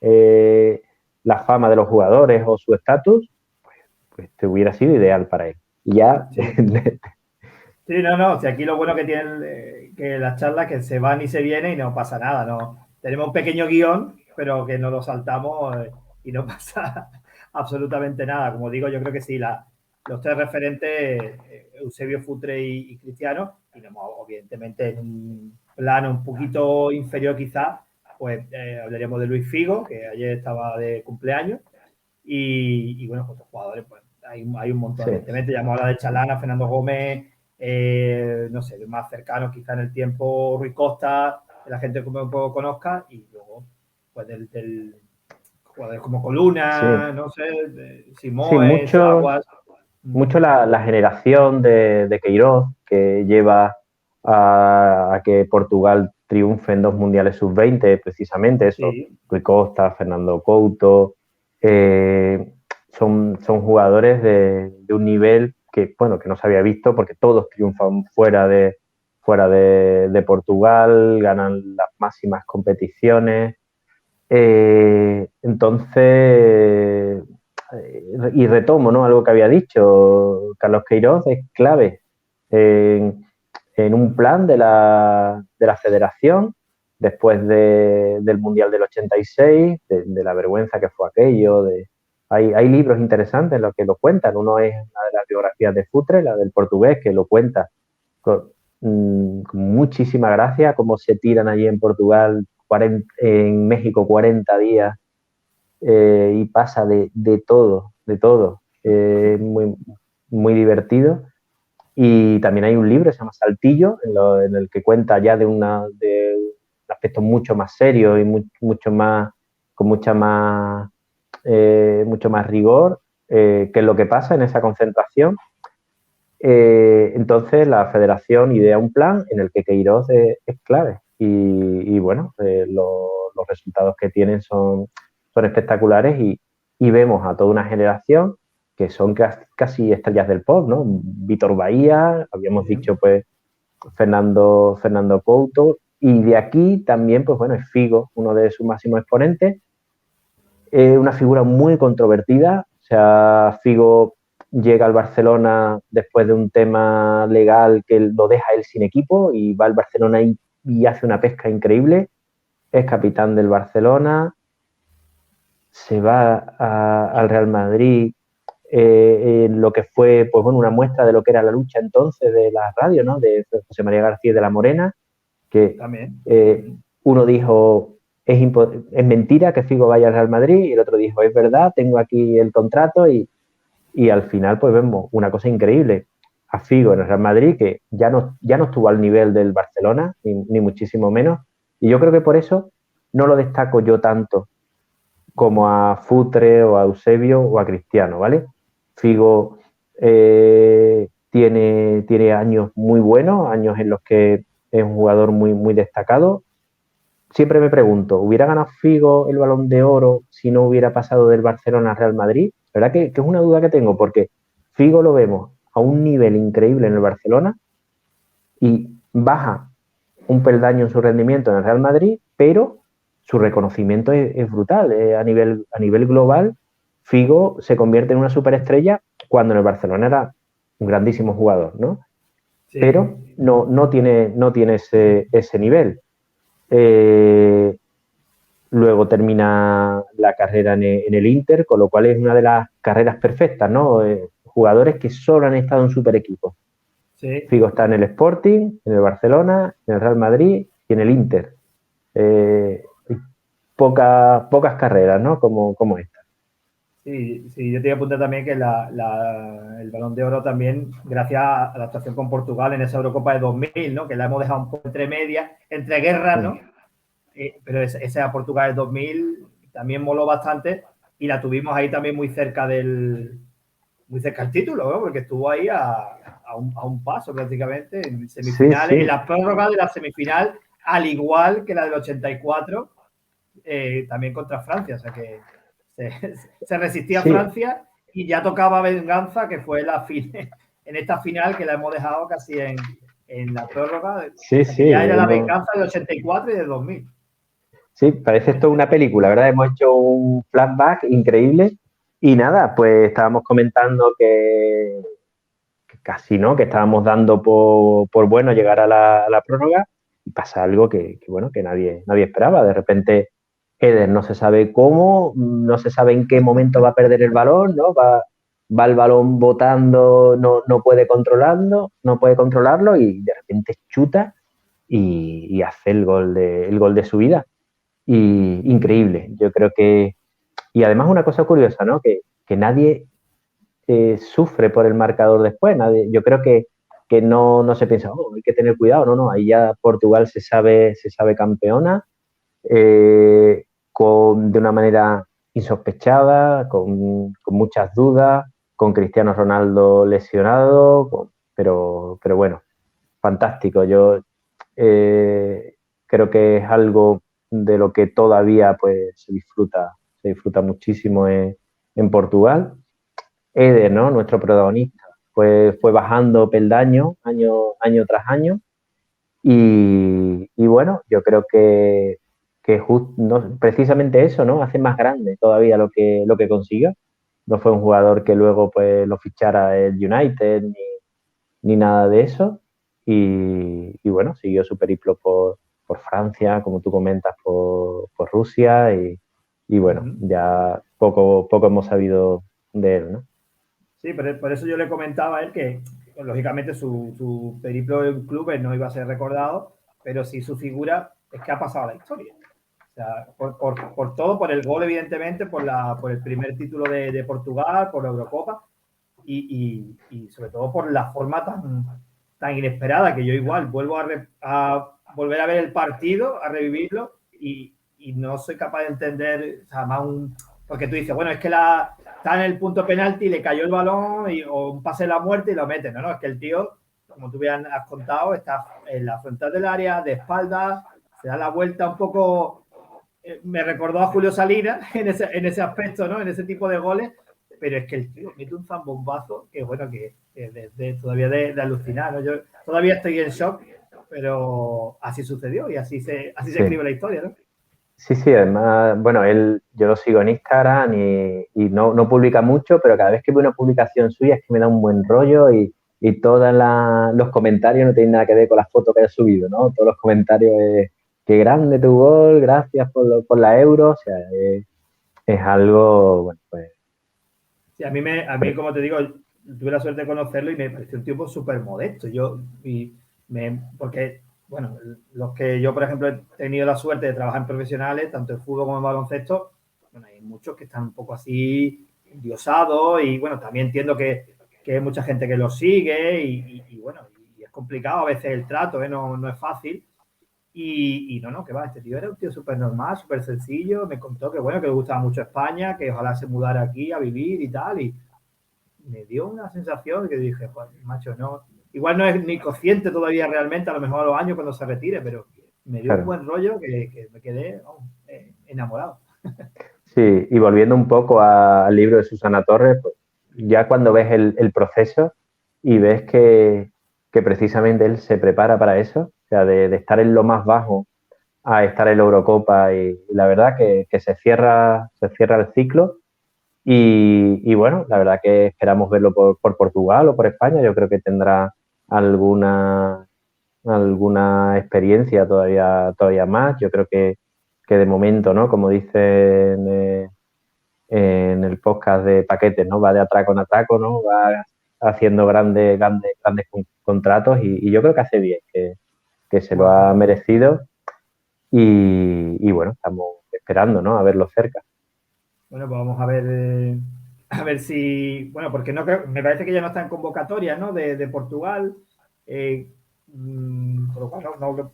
la fama de los jugadores o su estatus, pues te hubiera sido ideal para él. Y ya... Sí. Sí, no. Si aquí lo bueno que tienen que las charlas que se van y se vienen y no pasa nada, ¿no? Tenemos un pequeño guión, pero que no lo saltamos y no pasa absolutamente nada. Como digo, yo creo que sí, los 3 referentes, Eusebio, Futre y Cristiano, y evidentemente en un plano un poquito inferior quizás, pues hablaríamos de Luis Figo, que ayer estaba de cumpleaños, y bueno, pues los jugadores, pues hay un montón, evidentemente, ya hemos hablado de Chalana, Fernando Gómez, no sé, el más cercano quizá en el tiempo, Rui Costa, que la gente como un poco conozca, y luego pues del jugadores como Coluna, no sé, Simões, Aguas. Mucho la generación de Queiroz, que lleva a que Portugal triunfe en 2 mundiales sub-20, precisamente eso. Sí. Rui Costa, Fernando Couto, son jugadores de un nivel que no se había visto, porque todos triunfan fuera de Portugal, ganan las máximas competiciones. Entonces, y retomo, ¿no?, algo que había dicho, Carlos Queiroz es clave en un plan de la federación después del Mundial del 86, de la vergüenza que fue aquello. Hay libros interesantes en los que lo cuentan. Uno es una de las biografías de Futre, la del portugués, que lo cuenta con muchísima gracia, cómo se tiran allí en Portugal, en México 40 días, y pasa de todo, muy, muy divertido. Y también hay un libro que se llama Saltillo, en el que cuenta ya de un aspecto mucho más serio y mucho más rigor, qué es lo que pasa en esa concentración. Entonces la federación idea un plan en el que Queiroz es clave y bueno, los resultados que tienen son espectaculares y vemos a toda una generación que son casi estrellas del pop, ¿no? Vítor Bahía, habíamos dicho pues Fernando Couto, y de aquí también pues bueno, es Figo, uno de sus máximos exponentes, una figura muy controvertida. O sea, Figo llega al Barcelona después de un tema legal que lo deja él sin equipo y va al Barcelona y hace una pesca increíble. Es capitán del Barcelona, se va al Real Madrid, lo que fue pues bueno, una muestra de lo que era la lucha entonces de la radio, ¿no?, de José María García de la Morena, que uno dijo es mentira que Figo vaya al Real Madrid, y el otro dijo es verdad, tengo aquí el contrato, y al final pues vemos una cosa increíble, a Figo en el Real Madrid, que ya no estuvo al nivel del Barcelona, ni muchísimo menos, y yo creo que por eso no lo destaco yo tanto como a Futre o a Eusebio o a Cristiano, ¿vale? Figo tiene años muy buenos, años en los que es un jugador muy, muy destacado. Siempre me pregunto, ¿hubiera ganado Figo el Balón de Oro si no hubiera pasado del Barcelona al Real Madrid? La verdad que es una duda que tengo, porque Figo lo vemos a un nivel increíble en el Barcelona y baja un peldaño en su rendimiento en el Real Madrid, pero su reconocimiento es brutal. A nivel global, Figo se convierte en una superestrella cuando en el Barcelona era un grandísimo jugador, ¿no? Sí. Pero no tiene ese nivel. Luego termina la carrera en el Inter, con lo cual es una de las carreras perfectas, ¿no? Jugadores que solo han estado en super equipos. Sí. Figo está en el Sporting, en el Barcelona, en el Real Madrid y en el Inter. Pocas carreras, ¿no? Como esta. Sí, sí, yo te iba a apuntar también que el Balón de Oro también, gracias a la actuación con Portugal en esa Eurocopa de 2000, ¿no? Que la hemos dejado un poco entre medias, entre guerras, ¿no? Pero esa Portugal del 2000 también moló bastante y la tuvimos ahí también muy cerca del título, ¿no? Porque estuvo ahí a un paso prácticamente en Sí, semifinales, en sí. la prórroga de la semifinal, al igual que la del 84, también contra Francia, o sea que se resistía a Sí, Francia y ya tocaba venganza, que fue en esta final que la hemos dejado casi en la prórroga, sí, o sea sí. que ya era la venganza del 84 y del 2000. Sí, parece esto una película, ¿verdad? Hemos hecho un flashback increíble y nada, pues estábamos comentando que casi no, que estábamos dando por bueno llegar a la prórroga y pasa algo bueno, que nadie esperaba. De repente, Eder no se sabe cómo, no se sabe en qué momento va a perder el balón, ¿no? Va el balón botando, no puede controlarlo y de repente chuta y hace el gol de su vida. Y increíble, yo creo que... Y además una cosa curiosa, ¿no? Que nadie sufre por el marcador después. Yo creo que no se piensa, oh, hay que tener cuidado, no, ahí ya Portugal se sabe campeona de una manera insospechada, con muchas dudas, con Cristiano Ronaldo lesionado, pero bueno, fantástico. Yo creo que es algo de lo que todavía pues se disfruta muchísimo en Portugal. Eder, ¿no? Nuestro protagonista, fue bajando peldaño año tras año y bueno, yo creo no, precisamente eso, ¿no? Hace más grande todavía lo que consiga. No fue un jugador que luego pues lo fichara el United ni nada de eso. Y bueno, siguió su periplo por Francia, como tú comentas, por Rusia y bueno, ya poco hemos sabido de él, ¿no? Sí, por eso yo le comentaba a él que, pues, lógicamente, su periplo en clubes no iba a ser recordado, pero sí su figura es que ha pasado a la historia. O sea, por todo, por el gol, evidentemente, por el primer título de Portugal, por la Eurocopa y sobre todo por la forma tan inesperada que yo igual vuelvo a volver a ver el partido, a revivirlo y no soy capaz de entender, o sea, porque tú dices, bueno, es que está en el punto penalti, le cayó el balón o un pase de la muerte y lo mete. No, es que el tío, como tú bien has contado, está en la frontal del área, de espaldas, se da la vuelta un poco. Me recordó a Julio Salinas en ese aspecto, ¿no? En ese tipo de goles, pero es que el tío mete un zambombazo que, bueno, que todavía de alucinar, ¿no? Yo todavía estoy en shock, pero así sucedió y así se escribe la historia, ¿no? Sí, sí, además, bueno, yo lo sigo en Instagram y no publica mucho, pero cada vez que veo una publicación suya es que me da un buen rollo y todos los comentarios no tienen nada que ver con las fotos que haya subido, ¿no? Todos los comentarios es, qué grande tu gol, gracias por la euro, o sea, es algo, bueno, pues... Sí, a mí, como te digo, tuve la suerte de conocerlo y me pareció un tipo súper modesto. Porque, bueno, los que yo, por ejemplo, he tenido la suerte de trabajar en profesionales, tanto en fútbol como en baloncesto, bueno, hay muchos que están un poco así endiosados y, bueno, también entiendo que hay mucha gente que lo sigue y bueno, y es complicado a veces el trato, ¿eh? No es fácil. No, que va, este tío era un tío súper normal, súper sencillo, me contó que bueno, que le gustaba mucho España, que ojalá se mudara aquí a vivir y tal, y me dio una sensación que dije, pues, macho, no, igual no es ni consciente todavía realmente, a lo mejor a los años cuando se retire, pero me dio un Claro. buen rollo que me quedé enamorado. Sí, y volviendo un poco al libro de Susana Torres, pues, ya cuando ves el proceso y ves que precisamente él se prepara para eso, o sea, de estar en lo más bajo a estar en la Eurocopa y la verdad que se cierra el ciclo y bueno, la verdad que esperamos verlo por Portugal o por España, yo creo que tendrá alguna alguna experiencia todavía más. Yo creo que de momento, ¿no? Como dicen en el podcast de Paquetes, ¿no? Va de atraco en atraco, ¿no? Va haciendo grandes contratos y yo creo que hace bien, que se lo ha merecido y bueno, estamos esperando, ¿no? A verlo cerca. Bueno, pues vamos a ver si, bueno, porque no creo, me parece que ya no está en convocatoria, ¿no? De Portugal, por lo cual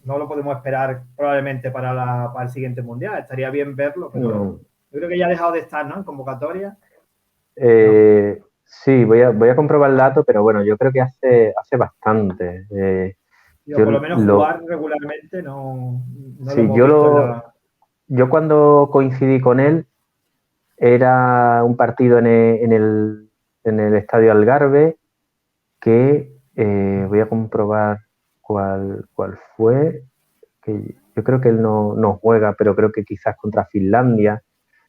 no lo podemos esperar probablemente para el siguiente mundial. Estaría bien verlo, pero No. yo creo que ya ha dejado de estar, ¿no? En convocatoria. Sí, voy a comprobar el dato, pero bueno, yo creo que hace bastante. Digo, por lo menos jugar regularmente no lo Sí, hemos visto en la... yo cuando coincidí con él era un partido en el Estadio Algarve que voy a comprobar cuál fue. Que yo creo que él no juega, pero creo que quizás contra Finlandia.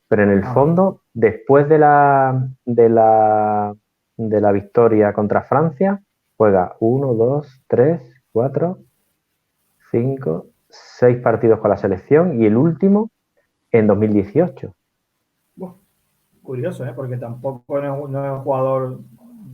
Pero en el fondo, después de la victoria contra Francia, juega 1, 2, 3, 4, 5, 6 partidos con la selección y el último en 2018. Curioso, ¿eh? Porque tampoco no es un jugador...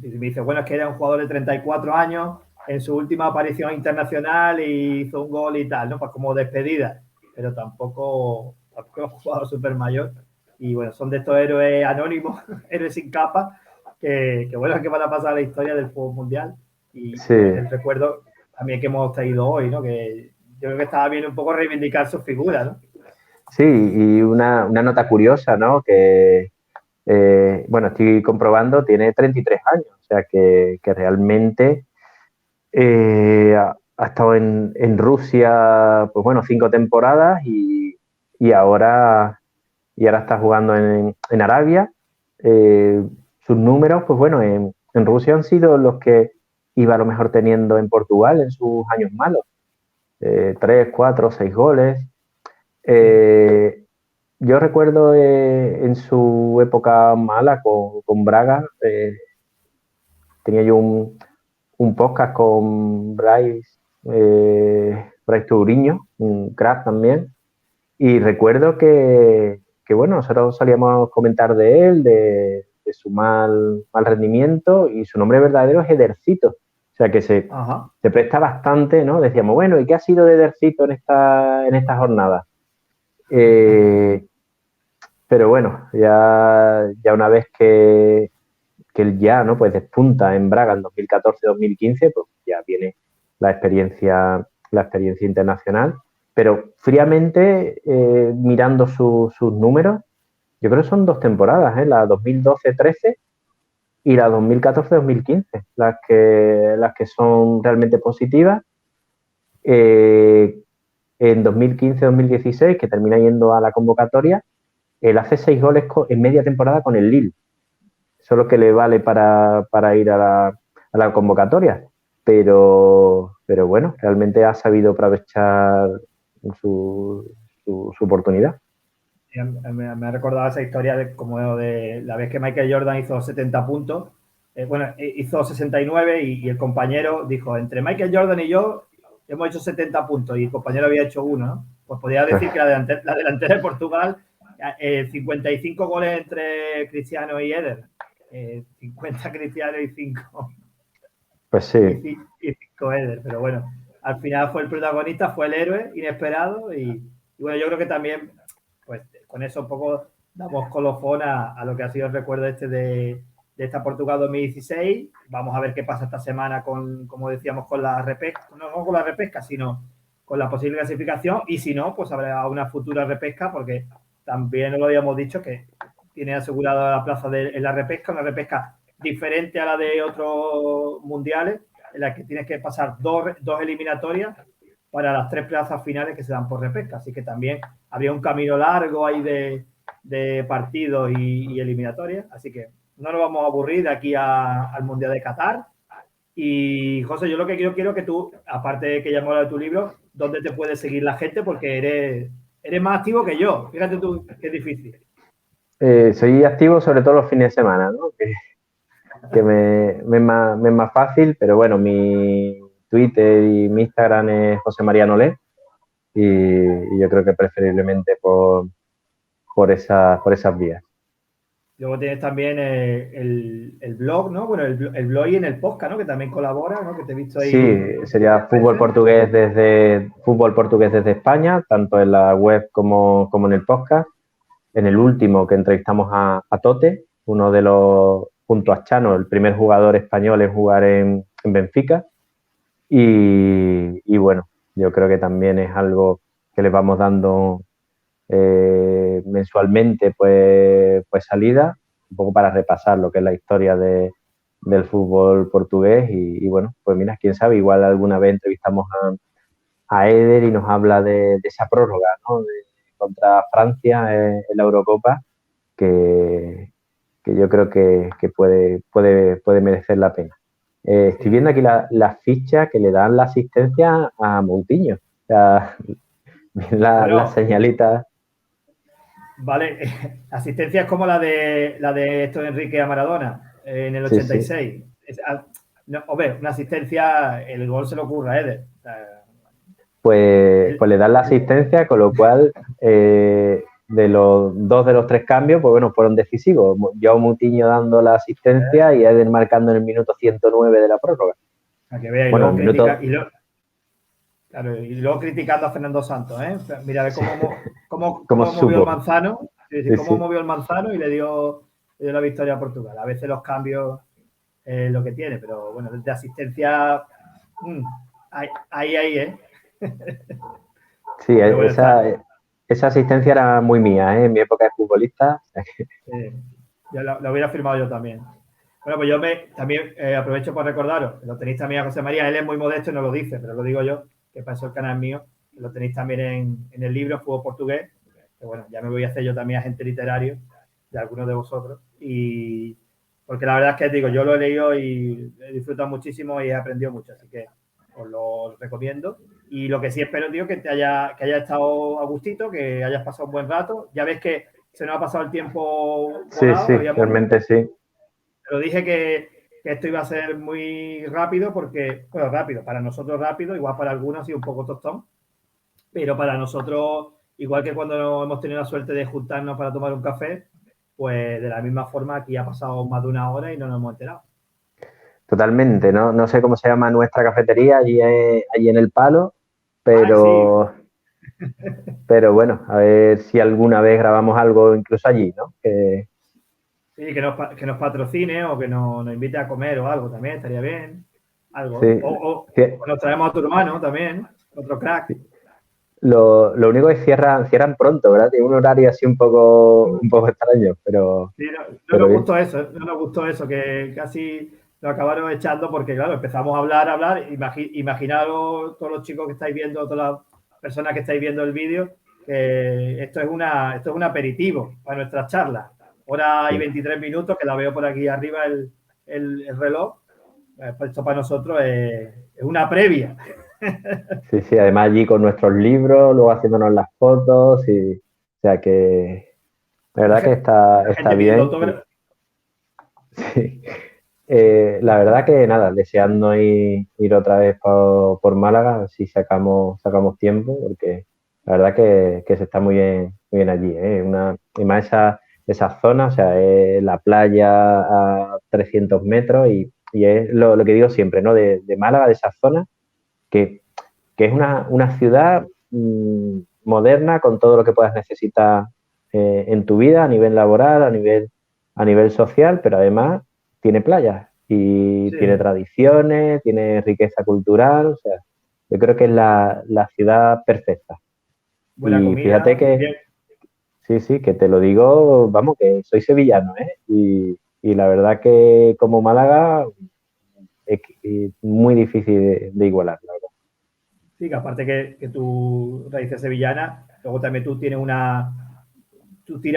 Me dice, bueno, es que era un jugador de 34 años en su última aparición internacional y hizo un gol y tal, ¿no? Pues como despedida, pero tampoco es un jugador súper mayor. Y bueno, son de estos héroes anónimos, héroes sin capa, que bueno, que van a pasar a la historia del fútbol mundial. Y Sí. bueno, el recuerdo también que hemos traído hoy, ¿no? Que yo creo que estaba bien un poco reivindicar su figura, ¿no? Sí, y una nota curiosa, ¿no? Que, bueno, estoy comprobando, tiene 33 años, o sea que realmente ha estado en Rusia, pues bueno, 5 temporadas y ahora está jugando en Arabia. Sus números, pues bueno, en Rusia han sido los que iba a lo mejor teniendo en Portugal en sus años malos. 3, 4, 6 goles. Yo recuerdo en su época mala con Braga, tenía yo un podcast con Bryce Touriño, un crack también, y recuerdo que bueno, nosotros solíamos comentar de él, de su mal rendimiento, y su nombre verdadero es Edercito, o sea que se presta bastante, ¿no? Decíamos, bueno, ¿y qué ha sido de Edercito en esta jornada? Pero bueno, ya una vez que él ya, ¿no? Pues despunta en Braga en 2014-2015, pues ya viene la experiencia internacional. Pero fríamente, mirando sus números, yo creo que son 2 temporadas, la 2012-13 y la 2014-2015, las que son realmente positivas. En 2015-2016, que termina yendo a la convocatoria, él hace 6 goles en media temporada con el Lille. Eso es lo que le vale para ir a la convocatoria. Pero bueno, realmente ha sabido aprovechar su oportunidad. Me ha recordado esa historia como de la vez que Michael Jordan hizo 70 puntos. Hizo 69 y el compañero dijo, entre Michael Jordan y yo hemos hecho 70 puntos y el compañero había hecho uno, ¿no? Pues podría decir que la delantera de Portugal, 55 goles entre Cristiano y Eder. 50 Cristiano y 5. Pues sí. Y 5 Eder, pero bueno, al final fue el protagonista, fue el héroe inesperado y bueno, yo creo que también, pues con eso un poco damos colofón a lo que ha sido el recuerdo de esta Portugal 2016. Vamos a ver qué pasa esta semana como decíamos, con la repesca, no con la repesca, sino con la posible clasificación y si no, pues habrá una futura repesca porque también lo habíamos dicho que tiene asegurada la plaza en la repesca, una repesca diferente a la de otros mundiales, en la que tienes que pasar dos eliminatorias para las 3 plazas finales que se dan por repesca. Así que también habría un camino largo ahí de partidos y eliminatorias. Así que no nos vamos a aburrir de aquí al Mundial de Qatar. Y José, yo lo que quiero que tú, aparte de que ya hemos hablado de tu libro, ¿dónde te puede seguir la gente? Porque eres más activo que yo. Fíjate tú qué difícil. Soy activo sobre todo los fines de semana, ¿no? Que me es más fácil, pero bueno, mi Twitter y mi Instagram es José María Nolé y yo creo que preferiblemente por esas vías. Luego tienes también el blog, ¿no? Bueno, el blog y en el podcast, ¿no? Que también colabora, ¿no? Que te he visto Sí, ahí sería veces. Fútbol Portugués desde España, tanto en la web como en el podcast. En el último que entrevistamos a Tote, uno de los, junto a Chano, el primer jugador español en jugar en Benfica. Y bueno, yo creo que también es algo que les vamos dando mensualmente pues salida, un poco para repasar lo que es la historia del fútbol portugués y bueno, pues mira, quién sabe, igual alguna vez entrevistamos a Eder y nos habla de esa prórroga, ¿no? Contra Francia en la Eurocopa, que, que yo creo que puede merecer la pena. Estoy Sí. viendo aquí la ficha que le dan la asistencia a Moutinho. O sea, la Bueno, señalita. vale. Asistencia es como la de esto de Enrique a Maradona en el Sí, sí. 86. No, hombre, una asistencia, el gol se le ocurre a Eder. O sea, Pues él, le dan la él, asistencia, con lo cual de los dos de los tres cambios, pues bueno, fueron decisivos. Joao Moutinho dando la asistencia y Eder marcando en el minuto 109 de la prórroga. a que vea, y Bueno, luego el critica, minuto claro, y luego criticando a Fernando Santos, ¿eh? Mira, a ver sí, como cómo movió el supo. Manzano, es decir, Sí, cómo sí. movió el Manzano y le dio la victoria a Portugal. A veces los cambios lo que tiene, pero bueno, de asistencia, mmm, ahí, ¿eh? Sí, Pero bueno, esa asistencia era muy mía, ¿eh? En mi época de futbolista. ya lo hubiera firmado yo también. Bueno, pues yo también aprovecho para recordaros, lo tenéis también a José María, él es muy modesto y no lo dice, pero lo digo yo, que para eso el canal mío, lo tenéis también en el libro Fútbol Portugués, que bueno, ya me voy a hacer yo también agente literario de algunos de vosotros, y porque la verdad es que digo, yo lo he leído y he disfrutado muchísimo y he aprendido mucho, así que os lo recomiendo. Y lo que sí espero, tío, que haya estado a gustito, que hayas pasado un buen rato. Ya ves que se nos ha pasado el tiempo Sí, volado, sí, realmente sí. pero dije que esto iba a ser muy rápido porque, bueno, rápido, para nosotros rápido, igual para algunos ha sido un poco tostón, pero para nosotros, igual que cuando hemos tenido la suerte de juntarnos para tomar un café, pues de la misma forma aquí ha pasado más de una hora y no nos hemos enterado. Totalmente. No sé cómo se llama nuestra cafetería allí en El Palo, Ah, sí, pero, pero bueno, a ver si alguna vez grabamos algo incluso allí, ¿no? sí, que nos patrocine o que nos invite a comer o algo también, estaría bien. Sí, Algo. sí, O nos traemos a tu hermano también, otro crack. lo único es que cierran pronto, ¿verdad? Tiene un horario así un poco extraño, Sí, no pero nos bien. gustó eso, no nos gustó eso, que casi lo acabaron echando porque, claro, empezamos a hablar, imaginaros todos los chicos que estáis viendo, todas las personas que estáis viendo el vídeo, que esto es un aperitivo para nuestras charlas. Hora y Sí, 23 minutos, que la veo por aquí arriba el reloj. Pues esto para nosotros es una previa. sí, sí, además allí con nuestros libros, luego haciéndonos las fotos, o sea que la La, verdad que está, la está gente pidiendo bien. autógrafos. Sí. La verdad que nada, deseando ir otra vez por Málaga, si sacamos tiempo, porque la verdad que se está muy bien allí, ¿eh? Y más esa zona, o sea, es la playa a 300 metros y es lo que digo siempre, ¿no? De Málaga, de esa zona, que, que es una ciudad moderna con todo lo que puedas necesitar en tu vida a nivel laboral, a nivel social, pero además tiene playas y Sí, tiene tradiciones, tiene riqueza cultural, o sea, yo creo que es la ciudad perfecta. buena Y fíjate comida, que, bien. sí, sí, que te lo digo, vamos, que soy sevillano, ¿eh? Y la verdad que como Málaga es muy difícil de igualar, la verdad. Sí, que aparte que tu raíces sevillana, luego también tú tiras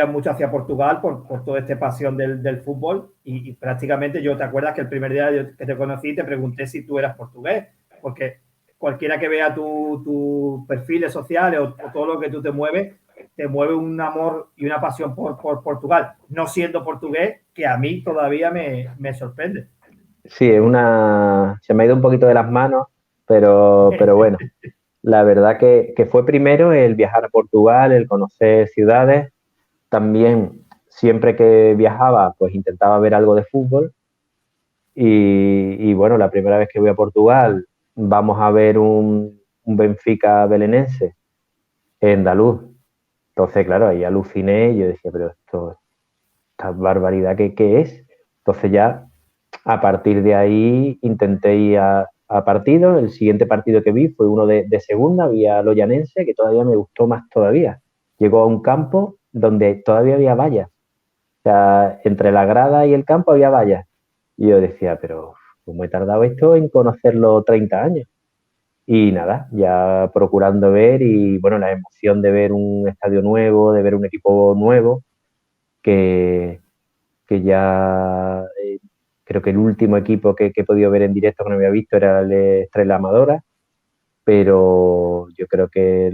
mucho hacia Portugal por toda esta pasión del fútbol y prácticamente yo te acuerdas que el primer día que te conocí te pregunté si tú eras portugués, porque cualquiera que vea tus perfiles sociales o todo lo que tú te mueve un amor y una pasión por Portugal, no siendo portugués, que a mí todavía me sorprende. Sí, se me ha ido un poquito de las manos pero bueno, la verdad que fue primero el viajar a Portugal, el conocer ciudades. También, siempre que viajaba, pues intentaba ver algo de fútbol. Y bueno, la primera vez que voy a Portugal, vamos a ver un Benfica belenense en andaluz. Entonces, claro, ahí aluciné y yo decía, pero esta barbaridad, ¿qué es? Entonces ya, a partir de ahí, intenté ir a partidos. El siguiente partido que vi fue uno de segunda, vi a Loyanense, que todavía me gustó más todavía. Llegó a un campo donde todavía había vallas. O sea, entre la grada y el campo había vallas. Y yo decía, pero ¿cómo he tardado esto en conocerlo 30 años? Y nada, ya procurando ver y bueno, la emoción de ver un estadio nuevo, de ver un equipo nuevo, que, que ya creo que el último equipo que he podido ver en directo que no había visto era el de Estrella Amadora, pero yo creo que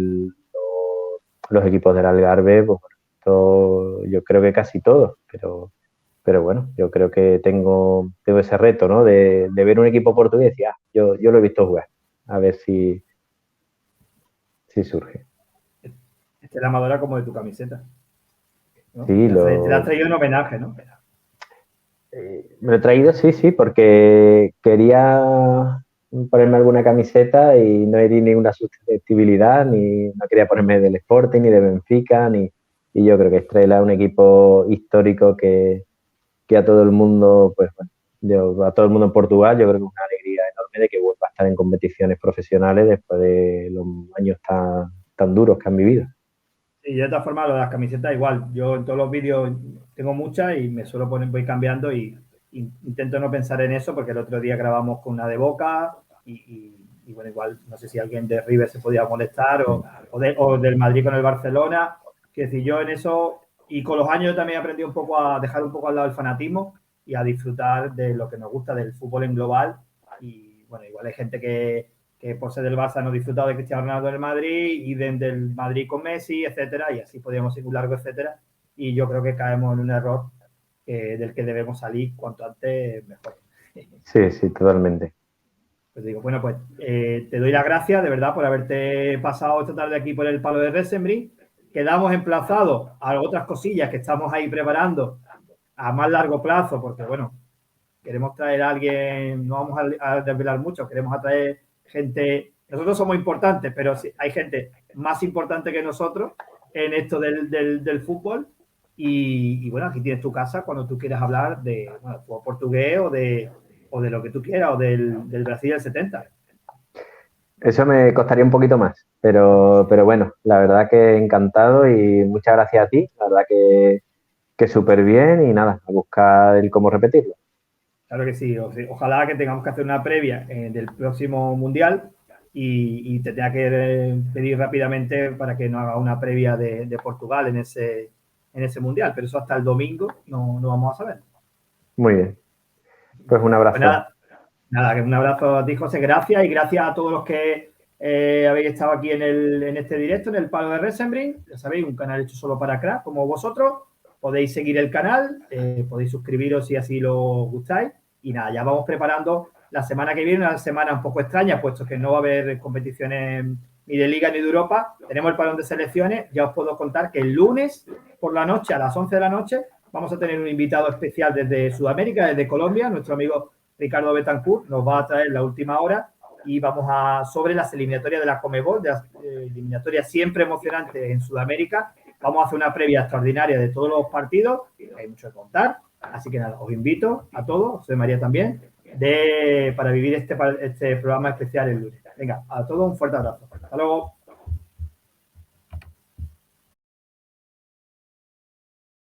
los equipos del Algarve, pues bueno, yo creo que casi todos, pero bueno, yo creo que tengo ese reto, ¿no? De ver un equipo portugués y yo lo he visto jugar, a ver si surge. Esta es la madura como de tu camiseta, ¿no? Sí, Te la has traído en homenaje, ¿no? me lo he traído, sí, porque quería ponerme alguna camiseta y no herí ninguna susceptibilidad, ni no quería ponerme del Sporting, ni de Benfica, y yo creo que Estrella es un equipo histórico que a todo el mundo, pues bueno, a todo el mundo en Portugal, yo creo que es una alegría enorme de que vuelva a estar en competiciones profesionales después de los años tan duros que han vivido. Sí, de todas formas, lo de las camisetas igual. Yo en todos los vídeos tengo muchas y me suelo poner, voy cambiando y intento no pensar en eso porque el otro día grabamos con una de Boca y bueno, igual no sé si alguien de River se podía molestar o del Madrid con el Barcelona. Que decir, yo en eso y con los años también he aprendido un poco a dejar un poco al lado el fanatismo y a disfrutar de lo que nos gusta del fútbol en global. Y bueno, igual hay gente que por ser del Barça no disfrutado de Cristiano Ronaldo en el Madrid y del Madrid con Messi, etcétera, y así podríamos ir un largo, etcétera. Y yo creo que caemos en un error del que debemos salir cuanto antes mejor. Sí, totalmente. Pues digo, bueno, pues te doy las gracias de verdad por haberte pasado esta tarde aquí por el Palo de Resenbrin. Quedamos emplazados a otras cosillas que estamos ahí preparando a más largo plazo, porque bueno, queremos traer a alguien, no vamos a desvelar mucho, queremos atraer gente, nosotros somos importantes, pero hay gente más importante que nosotros en esto del fútbol y bueno, aquí tienes tu casa cuando tú quieras hablar de bueno, portugués o de lo que tú quieras o del Brasil del 70. Eso me costaría un poquito más, pero bueno, la verdad que encantado y muchas gracias a ti, la verdad que súper bien y nada, a buscar el cómo repetirlo. Claro que sí, ojalá que tengamos que hacer una previa del próximo Mundial y te tenga que pedir rápidamente para que nos haga una previa de Portugal en ese Mundial, pero eso hasta el domingo no vamos a saber. Muy bien, pues un Pues abrazo. nada, un abrazo a ti, José, gracias y gracias a todos los que habéis estado aquí en este directo, en el Palo de Resenbrin, ya sabéis, un canal hecho solo para crack, como vosotros, podéis seguir el canal, podéis suscribiros si así lo gustáis y nada, ya vamos preparando la semana que viene, una semana un poco extraña, puesto que no va a haber competiciones ni de Liga ni de Europa, tenemos el parón de selecciones, ya os puedo contar que el lunes por la noche, a las 11 de la noche, vamos a tener un invitado especial desde Sudamérica, desde Colombia, nuestro amigo Ricardo Betancourt nos va a traer la última hora y vamos sobre las eliminatorias de la Conmebol, de las eliminatorias siempre emocionantes en Sudamérica. Vamos a hacer una previa extraordinaria de todos los partidos, hay mucho que contar, así que nada, os invito a todos, José María también, para vivir este programa especial el lunes. Venga, a todos un fuerte abrazo. Hasta luego.